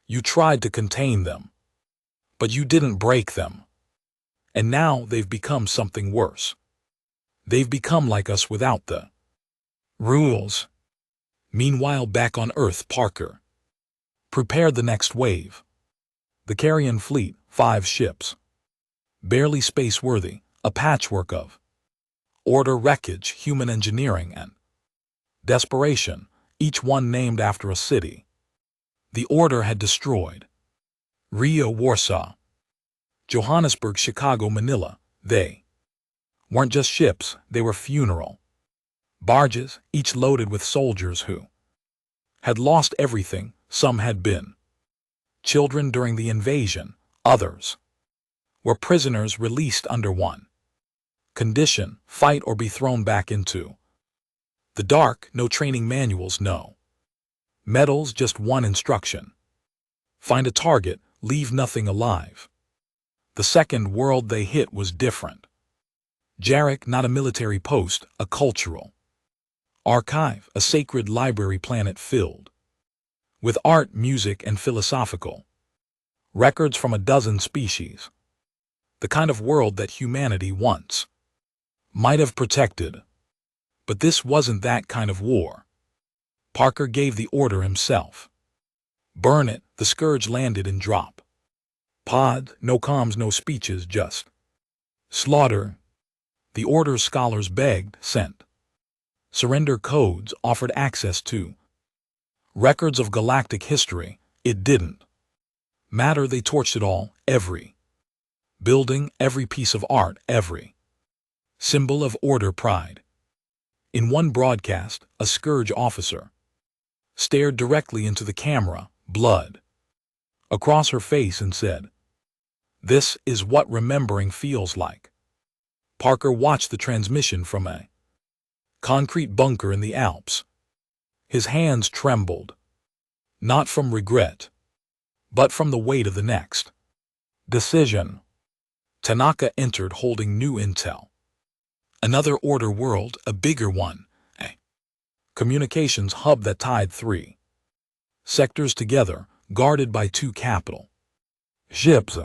You tried to contain them, but you didn't break them. And now they've become something worse. They've become like us without the rules. Meanwhile, back on Earth, Parker prepared the next wave. The Carrion fleet, 5 ships. Barely space-worthy, a patchwork of order wreckage, human engineering, and desperation, each one named after a city the order had destroyed. Rio, Warsaw, Johannesburg, Chicago, Manila. They weren't just ships, they were funeral barges, each loaded with soldiers who had lost everything. Some had been children during the invasion, others were prisoners released under one condition: fight or be thrown back into the dark. No training manuals, no medals, just one instruction: find a target, leave nothing alive. The second world they hit was different. Jarek, not a military post, a cultural archive, a sacred library, planet filled with art, music, and philosophical records from a dozen species. The kind of world that humanity once might have protected. But this wasn't that kind of war. Parker gave the order himself. Burn it. The Scourge landed in drop pod, no comms, no speeches, just slaughter. The order's scholars begged, sent surrender codes, offered access to records of galactic history. It didn't matter. They torched it all, every building, every piece of art, every symbol of order, pride. In one broadcast, a Scourge officer stared directly into the camera, blood across her face, and said, "This is what remembering feels like." Parker watched the transmission from a concrete bunker in the Alps. His hands trembled, not from regret, but from the weight of the next decision. Tanaka entered holding new intel. Another order world, a bigger one, a communications hub that tied 3 sectors together, guarded by 2 capital ships.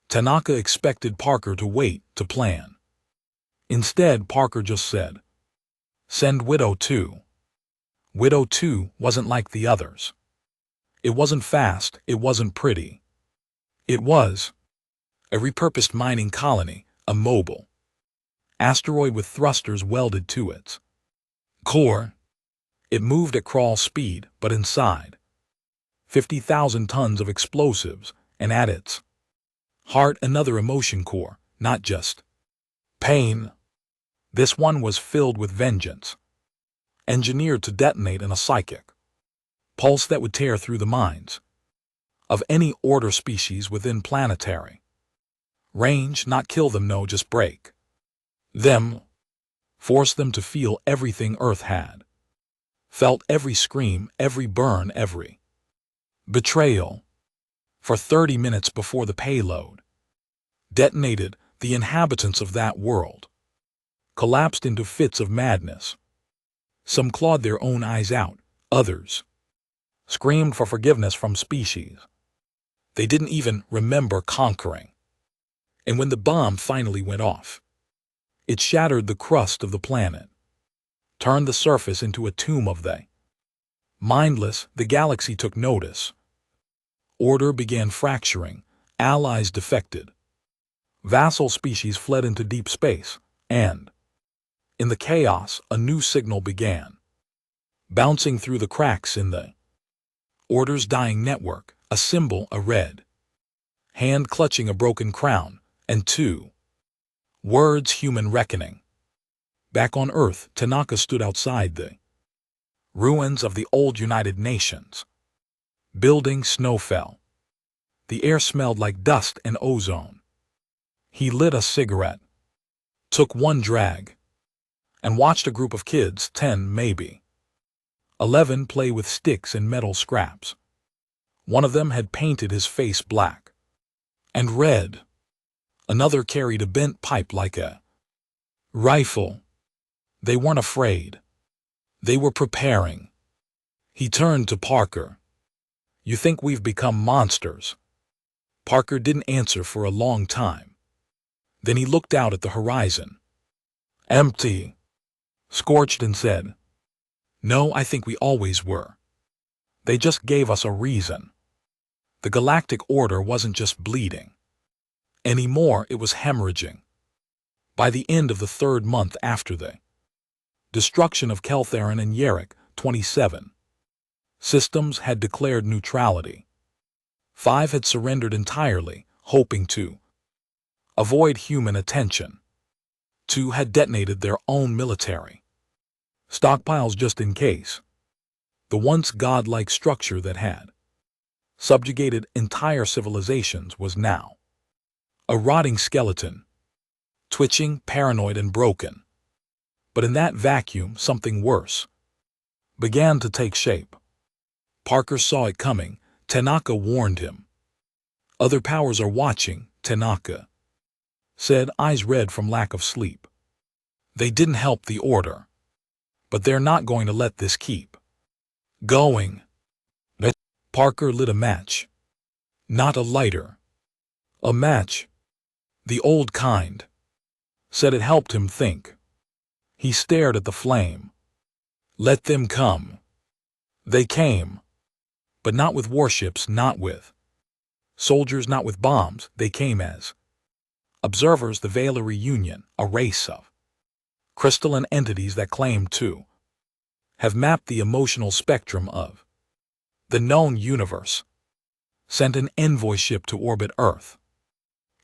Tanaka expected Parker to wait, to plan. Instead, Parker just said, "Send Widow 2. Widow 2 wasn't like the others. It wasn't fast, it wasn't pretty. It was a repurposed mining colony, a mobile asteroid with thrusters welded to its core. It moved at crawl speed, but inside 50,000 tons of explosives, and at its Heart, another emotion core, not just pain. This one was filled with vengeance, engineered to detonate in a psychic pulse that would tear through the minds of any order species within planetary range, not kill them, no, just break them, force them to feel everything Earth had felt, every scream, every burn, every betrayal. For 30 minutes before the payload detonated, the inhabitants of that world collapsed into fits of madness. Some clawed their own eyes out, others screamed for forgiveness from species they didn't even remember conquering. And when the bomb finally went off, it shattered the crust of the planet, turned the surface into a tomb of the mindless. The galaxy took notice. Order began fracturing, allies defected, vassal species fled into deep space, and in the chaos, a new signal began, bouncing through the cracks in the Order's dying network, a symbol, a red hand clutching a broken crown, and two words: human reckoning. Back on Earth, Tanaka stood outside the ruins of the old United Nations building. Snow fell. The air smelled like dust and ozone. He lit a cigarette, took one drag, and watched a group of kids, 10 maybe 11, play with sticks and metal scraps. One of them had painted his face black and red. Another carried a bent pipe like a rifle. They weren't afraid. They were preparing. He turned to Parker. "You think we've become monsters?" Parker didn't answer for a long time. Then he looked out at the horizon. Empty. Scorched, and said, "No, I think we always were. They just gave us a reason." The Galactic Order wasn't just bleeding anymore, it was hemorrhaging. By the end of the third month after the destruction of Keltheron and Yerrick, 27 systems had declared neutrality. 5 had surrendered entirely, hoping to avoid human attention. 2 had detonated their own military stockpiles just in case. The once godlike structure that had subjugated entire civilizations was now a rotting skeleton, twitching, paranoid, and broken. But in that vacuum, something worse began to take shape. Parker saw it coming. Tanaka warned him. "Other powers are watching," Tanaka said, eyes red from lack of sleep. "They didn't help the Order, but they're not going to let this keep going." Parker lit a match. Not a lighter. A match. The old kind. Said it helped him think. He stared at the flame. Let them come. They came. But not with warships, not with soldiers, not with bombs. They came as observers, the Valerie Union, a race of crystalline entities that claimed to have mapped the emotional spectrum of the known universe. Sent an envoy ship to orbit Earth.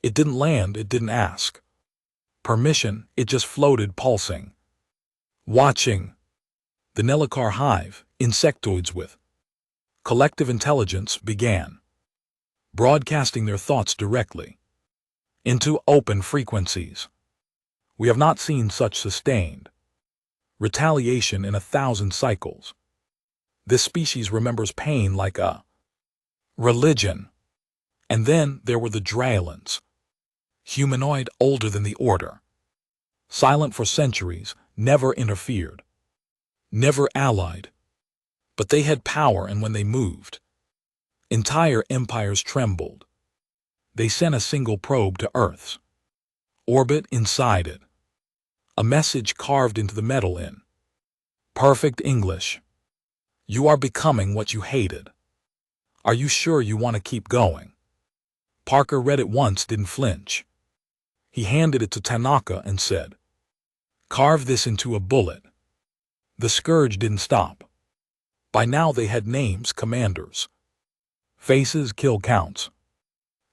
It didn't land, it didn't ask permission, it just floated, pulsing, watching. The Nellicar hive, insectoids with collective intelligence, began broadcasting their thoughts directly into open frequencies. We have not seen such sustained retaliation in 1,000 cycles. This species remembers pain like a religion. And then there were the Draelans, humanoid, older than the Order, silent for centuries, never interfered, never allied. But they had power, and when they moved, entire empires trembled. They sent a single probe to Earth's orbit. Inside it, a message carved into the metal in perfect English. "You are becoming what you hated. Are you sure you want to keep going?" Parker read it once, didn't flinch. He handed it to Tanaka and said, "Carve this into a bullet." The scourge didn't stop. By now they had names, commanders, faces, kill counts.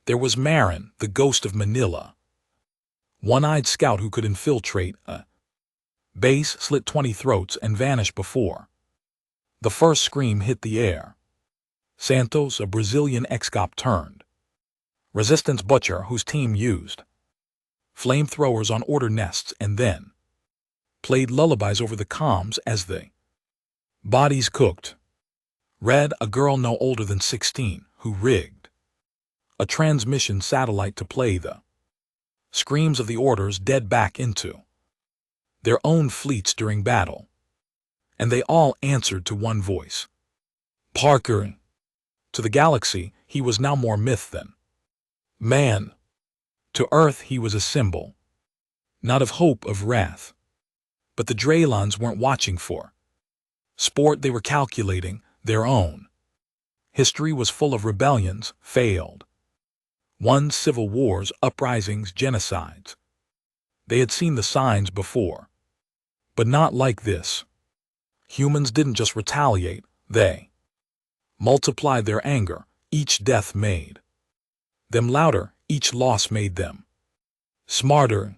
There was Marin, the ghost of Manila, one-eyed scout who could infiltrate a base, slit 20 throats, and vanish before the first scream hit the air. Santos, a Brazilian ex-cop turned resistance butcher whose team used flamethrowers on order nests and then played lullabies over the comms as the bodies cooked. Red, a girl no older than 16, who rigged a transmission satellite to play the screams of the orders dead back into their own fleets during battle. And they all answered to one voice. Parker. To the galaxy, he was now more myth than man. To Earth, he was a symbol, not of hope, of wrath. But the Draylons weren't watching for sport, they were calculating their own. History was full of rebellions, failed ones, civil wars, uprisings, genocides. They had seen the signs before, but not like this. Humans didn't just retaliate, they multiplied their anger. Each death made them louder, each loss made them smarter,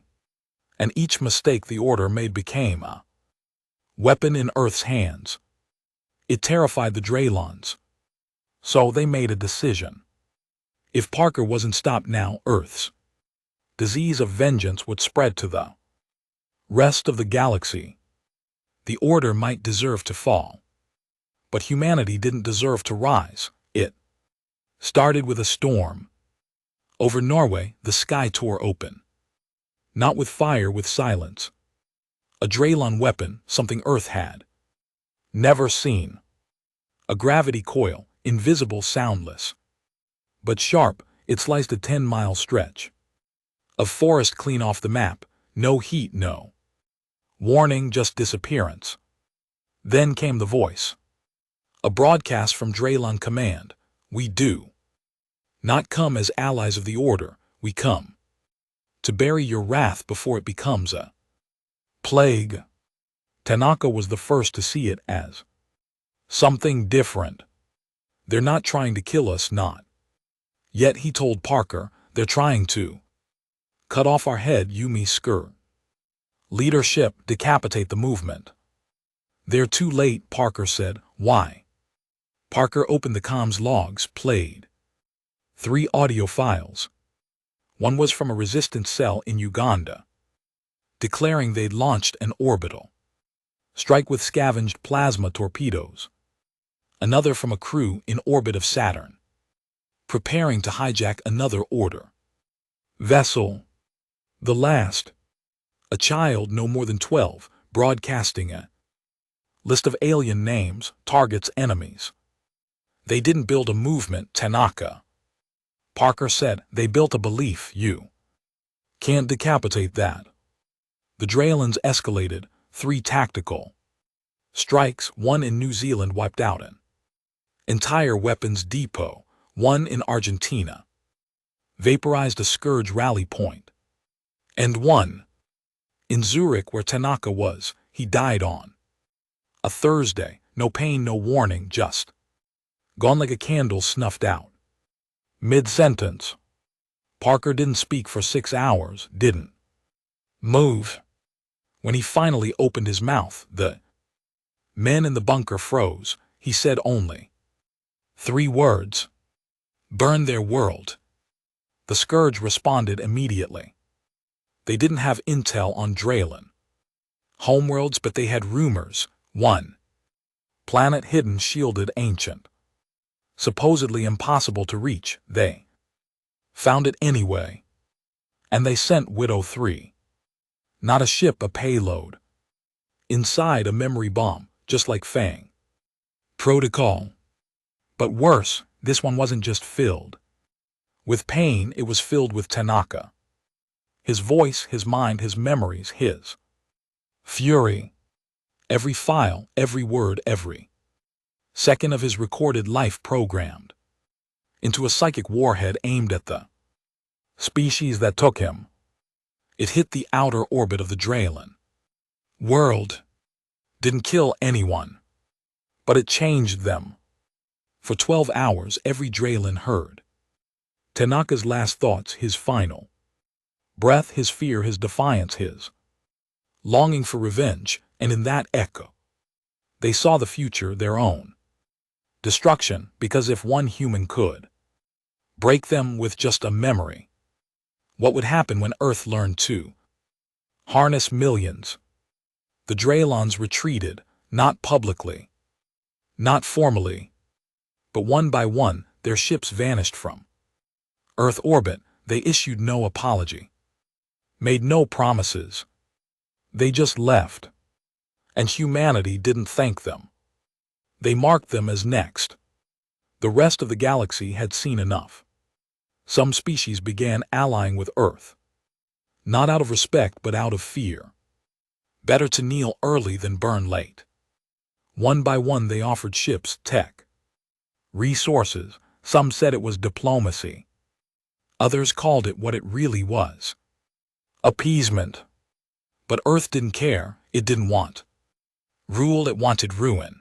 and each mistake the Order made became a weapon in Earth's hands. It terrified the Draylons. So they made a decision. If Parker wasn't stopped now, Earth's disease of vengeance would spread to the rest of the galaxy. The Order might deserve to fall, but humanity didn't deserve to rise. It started with a storm. Over Norway, the sky tore open. Not with fire, with silence. A Draylon weapon, something Earth had never seen. A gravity coil, invisible, soundless, but sharp. It sliced a 10-mile stretch of forest clean off the map. No heat, no warning, just disappearance. Then came the voice. A broadcast from Draylon Command. We do not come as allies of the Order. We come to bury your wrath before it becomes a plague. Tanaka was the first to see it as something different. They're not trying to kill us, not yet, he told Parker. They're trying to cut off our head, Yumi Skur. Leadership, decapitate the movement. They're too late, Parker said. Why? Parker opened the comms logs, played 3 audio files. One was from a resistance cell in Uganda, declaring they'd launched an orbital strike with scavenged plasma torpedoes. Another from a crew in orbit of Saturn, preparing to hijack another Order vessel. The last, a child no more than 12, broadcasting a list of alien names, targets, enemies. They didn't build a movement, Tanaka. Parker said, they built a belief. You can't decapitate that. The Draylons escalated. 3 tactical strikes, 1 in New Zealand wiped out an entire weapons depot, 1 in Argentina vaporized a Scourge rally point, and 1 in Zurich where Tanaka was. He died on a Thursday. No pain, no warning, just gone like a candle snuffed out. Mid-sentence. Parker didn't speak for 6 hours, didn't move. When he finally opened his mouth, the men in the bunker froze. He said only 3 words. Burn their world. The Scourge responded immediately. They didn't have intel on Draylon homeworlds, but they had rumors. 1 planet hidden, shielded, ancient, supposedly impossible to reach. They found it anyway. And they sent Widow 3. Not a ship, a payload. Inside a memory bomb, just like Fang. Protocol. But worse, this one wasn't just filled with pain, it was filled with Tanaka. His voice, his mind, his memories, his fury. Every file, every word, every second of his recorded life programmed into a psychic warhead aimed at the species that took him. It hit the outer orbit of the Draylon world. Didn't kill anyone, but it changed them. For 12 hours, every Draylon heard Tanaka's last thoughts, his final breath, his fear, his defiance, his longing for revenge, and in that echo, they saw the future, their own destruction, because if one human could break them with just a memory, what would happen when Earth learned to harness millions? The Draylons retreated, not publicly, not formally, but one by one their ships vanished from Earth orbit. They issued no apology, made no promises. They just left, and humanity didn't thank them. They marked them as next. The rest of the galaxy had seen enough. Some species began allying with Earth, not out of respect but out of fear. Better to kneel early than burn late. One by one they offered ships, tech, resources. Some said it was diplomacy. Others called it what it really was: appeasement. But Earth didn't care. It didn't want rule, it wanted ruin.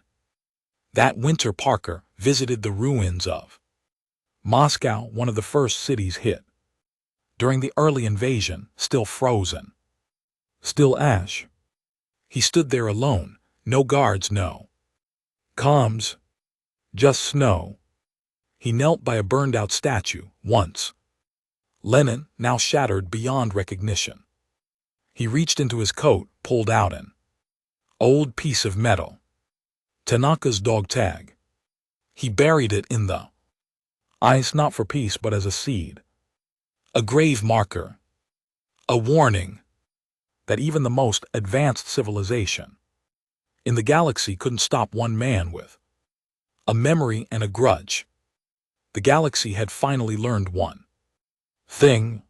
That winter Parker visited the ruins of Moscow, one of the first cities hit during the early invasion, still frozen, still ash. He stood there alone, no guards, no comms, just snow. He knelt by a burned-out statue, once Lenin, now shattered beyond recognition. He reached into his coat, pulled out an old piece of metal, Tanaka's dog tag. He buried it in the ice, not for peace but as a seed, a grave marker, a warning that even the most advanced civilization in the galaxy couldn't stop one man with a memory and a grudge. The galaxy had finally learned one thing: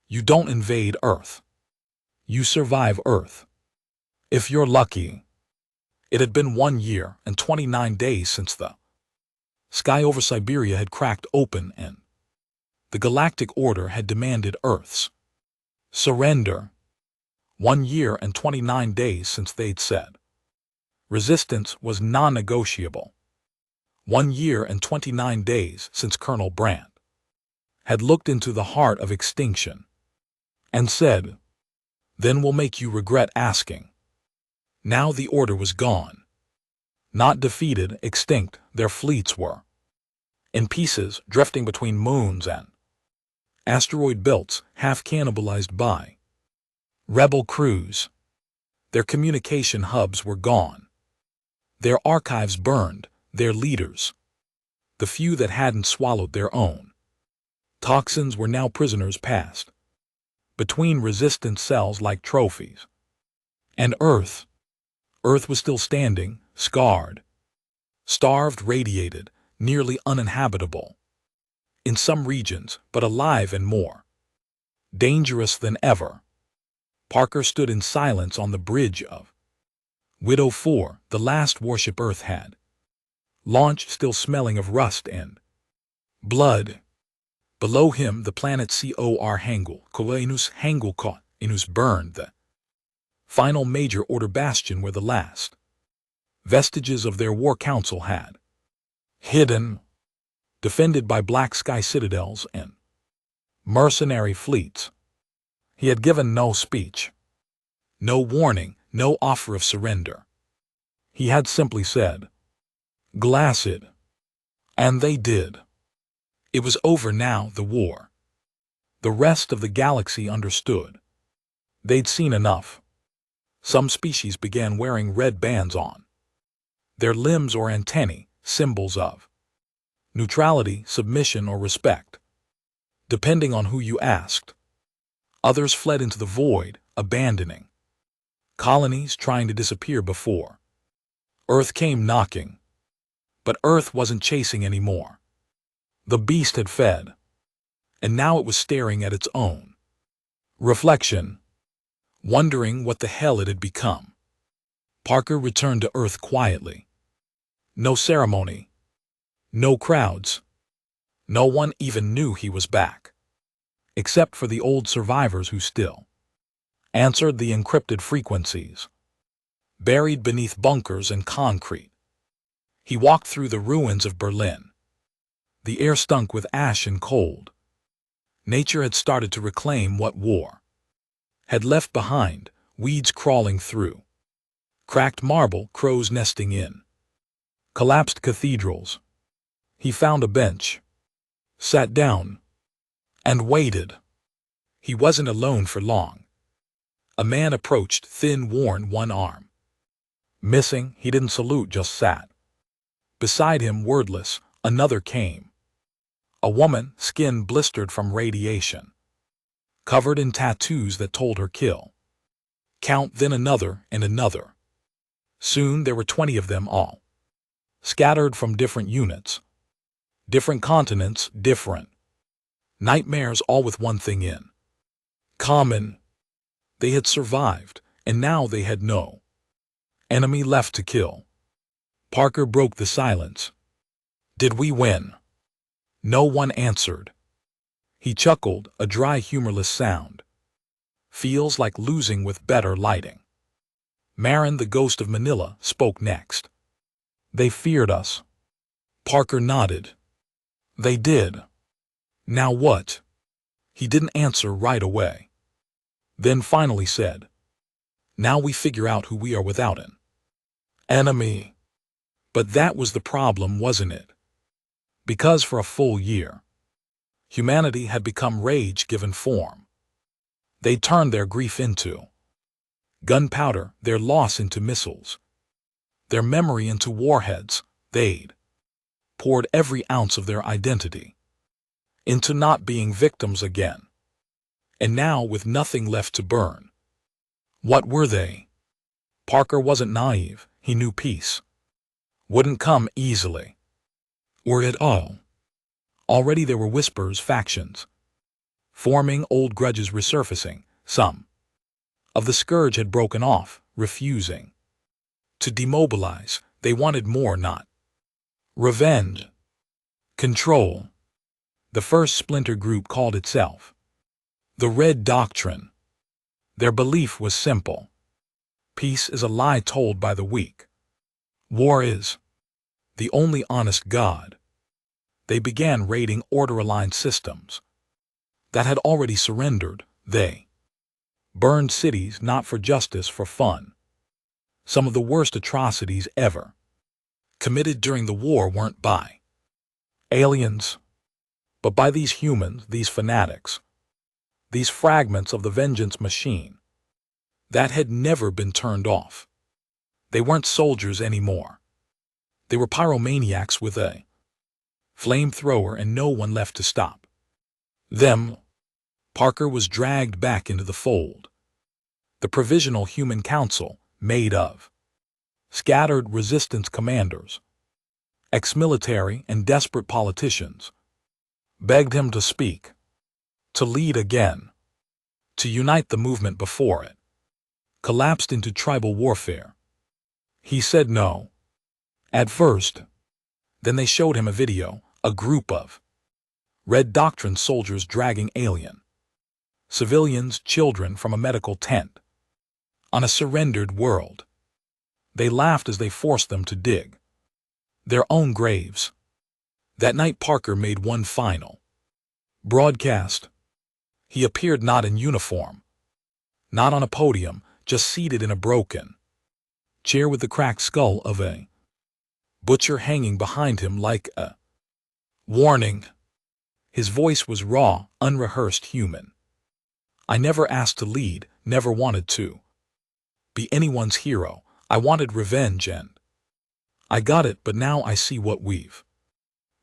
you don't invade Earth. You survive Earth. If you're lucky. It had been 1 year and 29 days since the sky over Siberia had cracked open and the Galactic Order had demanded Earth's surrender. 1 year and 29 days since they'd said resistance was non-negotiable. 1 year and 29 days since Colonel Brandt had looked into the heart of extinction and said, "Then we'll make you regret asking." Now the order was gone. Not defeated, extinct. Their fleets were in pieces, drifting between moons and asteroid belts, half cannibalized by rebel crews. Their communication hubs were gone. Their archives burned, their leaders, the few that hadn't swallowed their own toxins, were now prisoners passed between resistance cells like trophies. And Earth was still standing, scarred, starved, radiated, nearly uninhabitable in some regions, but alive and more dangerous than ever. Parker stood in silence on the bridge of Widow 4, the last warship Earth had launched, still smelling of rust and blood. Below him, the planet Cor Hangul, Koinus Hangulkot, Inus burned, the final major order bastion where the last vestiges of their war council had hidden, defended by black sky citadels and mercenary fleets. He had given no speech, no warning, no offer of surrender. He had simply said, "Glass it." And they did. It was over now, the war. The rest of the galaxy understood. They'd seen enough. Some species began wearing red bands on their limbs or antennae, symbols of neutrality, submission, or respect, depending on who you asked. Others fled into the void, abandoning colonies, trying to disappear before Earth came knocking. But Earth wasn't chasing anymore. The beast had fed, and now it was staring at its own reflection, wondering what the hell it had become. Parker returned to Earth quietly. No ceremony, no crowds. No one even knew he was back, except for the old survivors who still answered the encrypted frequencies, buried beneath bunkers and concrete. He walked through the ruins of Berlin. The air stunk with ash and cold. Nature had started to reclaim what war had left behind, weeds crawling through, cracked marble, crows nesting in, collapsed cathedrals. He found a bench, sat down, and waited. He wasn't alone for long. A man approached, thin, worn, one arm missing. He didn't salute, just sat. Beside him, wordless, another came. A woman, skin blistered from radiation, covered in tattoos that told her kill. Count, then another and another. Soon there were 20 of them all, scattered from different units, different continents, different nightmares, all with one thing in common. They had survived, and now they had no enemy left to kill. Parker broke the silence. Did we win? No one answered. He chuckled, a dry, humorless sound. Feels like losing with better lighting. Marin, the ghost of Manila, spoke next. They feared us. Parker nodded. They did. Now what? He didn't answer right away. Then finally said, now we figure out who we are without an enemy. But that was the problem, wasn't it? Because for a full year, humanity had become rage given form. They turned their grief into gunpowder, their loss into missiles, their memory into warheads. They'd poured every ounce of their identity into not being victims again. And now, with nothing left to burn, what were they? Parker wasn't naive. He knew peace wouldn't come easily, or at all. Already there were whispers, factions forming, old grudges resurfacing. Some of the scourge had broken off, refusing to demobilize. They wanted more, not revenge, control. The first splinter group called itself the Red Doctrine. Their belief was simple. Peace is a lie told by the weak. War is the only honest God. They began raiding order-aligned systems that had already surrendered. They burned cities, not for justice, for fun. Some of the worst atrocities ever committed during the war weren't by aliens, but by these humans, these fanatics, these fragments of the vengeance machine that had never been turned off. They weren't soldiers anymore. They were pyromaniacs with a flamethrower and no one left to stop them. Parker was dragged back into the fold. The Provisional Human Council, made of scattered resistance commanders, ex-military and desperate politicians, begged him to speak, to lead again, to unite the movement before it collapsed into tribal warfare. He said no. At first. Then they showed him a video, a group of Red Doctrine soldiers dragging alien civilians, children from a medical tent on a surrendered world. They laughed as they forced them to dig their own graves. That night Parker made one final broadcast. He appeared not in uniform, not on a podium, just seated in a broken chair with the cracked skull of a butcher hanging behind him like a warning. His voice was raw, unrehearsed, human. I never asked to lead, never wanted to be anyone's hero. I wanted revenge and I got it, but now I see what we've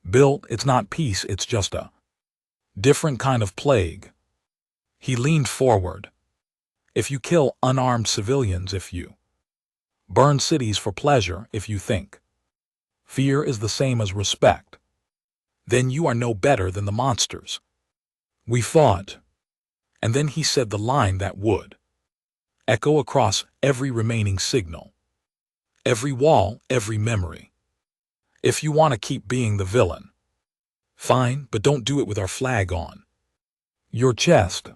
built. It's not peace, it's just a different kind of plague. He leaned forward. If you kill unarmed civilians, if you burn cities for pleasure, if you think fear is the same as respect, then you are no better than the monsters we fought. And then he said the line that would echo across every remaining signal, every wall, every memory. If you want to keep being the villain, fine, but don't do it with our flag on your chest.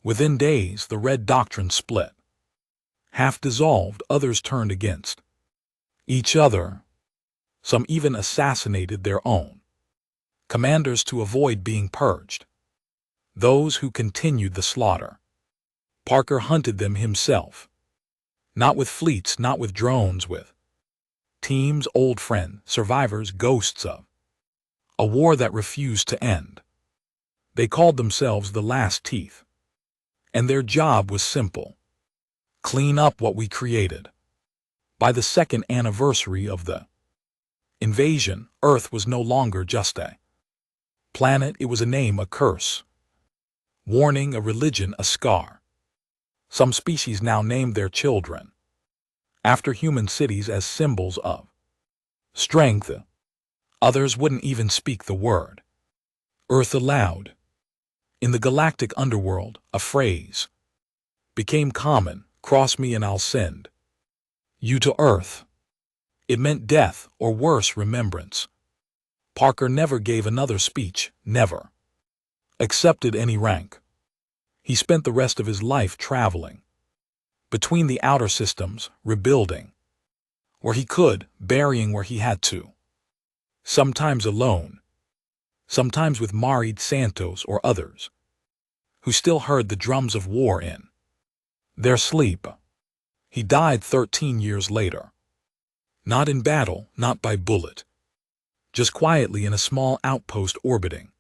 Within days, the Red Doctrine split. Half dissolved, others turned against each other. Some even assassinated their own commanders to avoid being purged. those who continued the slaughter. Parker hunted them himself. Not with fleets, not with drones, with teams, old friends, survivors, ghosts of a war that refused to end. They called themselves the Last Teeth. And their job was simple: clean up what we created. By the second anniversary of the invasion, Earth was no longer just a planet, it was a name, a curse. Warning, a religion, a scar. Some species now named their children after human cities as symbols of strength. Others wouldn't even speak the word Earth aloud. In the galactic underworld, a phrase became common: cross me and I'll send you to Earth. It meant death, or worse, remembrance. Parker never gave another speech, never accepted any rank. He spent the rest of his life traveling between the outer systems, rebuilding where he could, burying where he had to. Sometimes alone, sometimes with Marid Santos or others who still heard the drums of war in their sleep. He died 13 years later. Not in battle, not by bullet. Just quietly in a small outpost orbiting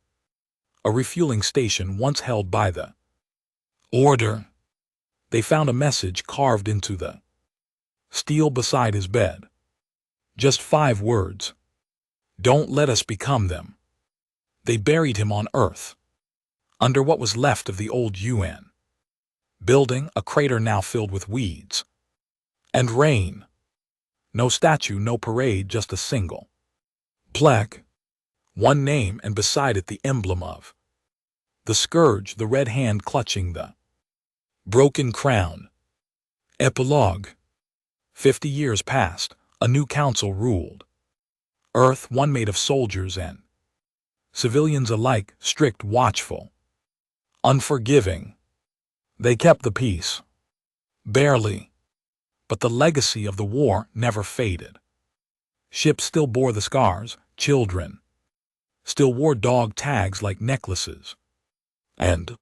a refueling station once held by the Order. They found a message carved into the steel beside his bed. Just 5 words: don't let us become them. They buried him on Earth, under what was left of the old UN building, a crater now filled with weeds and rain. No statue, no parade, just a single plaque, one name, and beside it the emblem of the scourge, the red hand clutching the broken crown. Epilogue. 50 years passed. A new council ruled Earth, one made of soldiers and civilians alike, strict, watchful, unforgiving. They kept the peace. Barely. But the legacy of the war never faded. Ships still bore the scars, children still wore dog tags like necklaces. And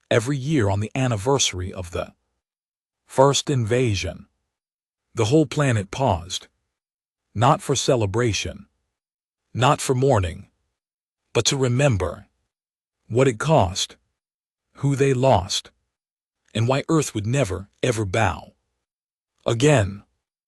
every year on the anniversary of the first invasion, the whole planet paused. Not for celebration, not for mourning, but to remember what it cost, who they lost, and why Earth would never, ever bow again.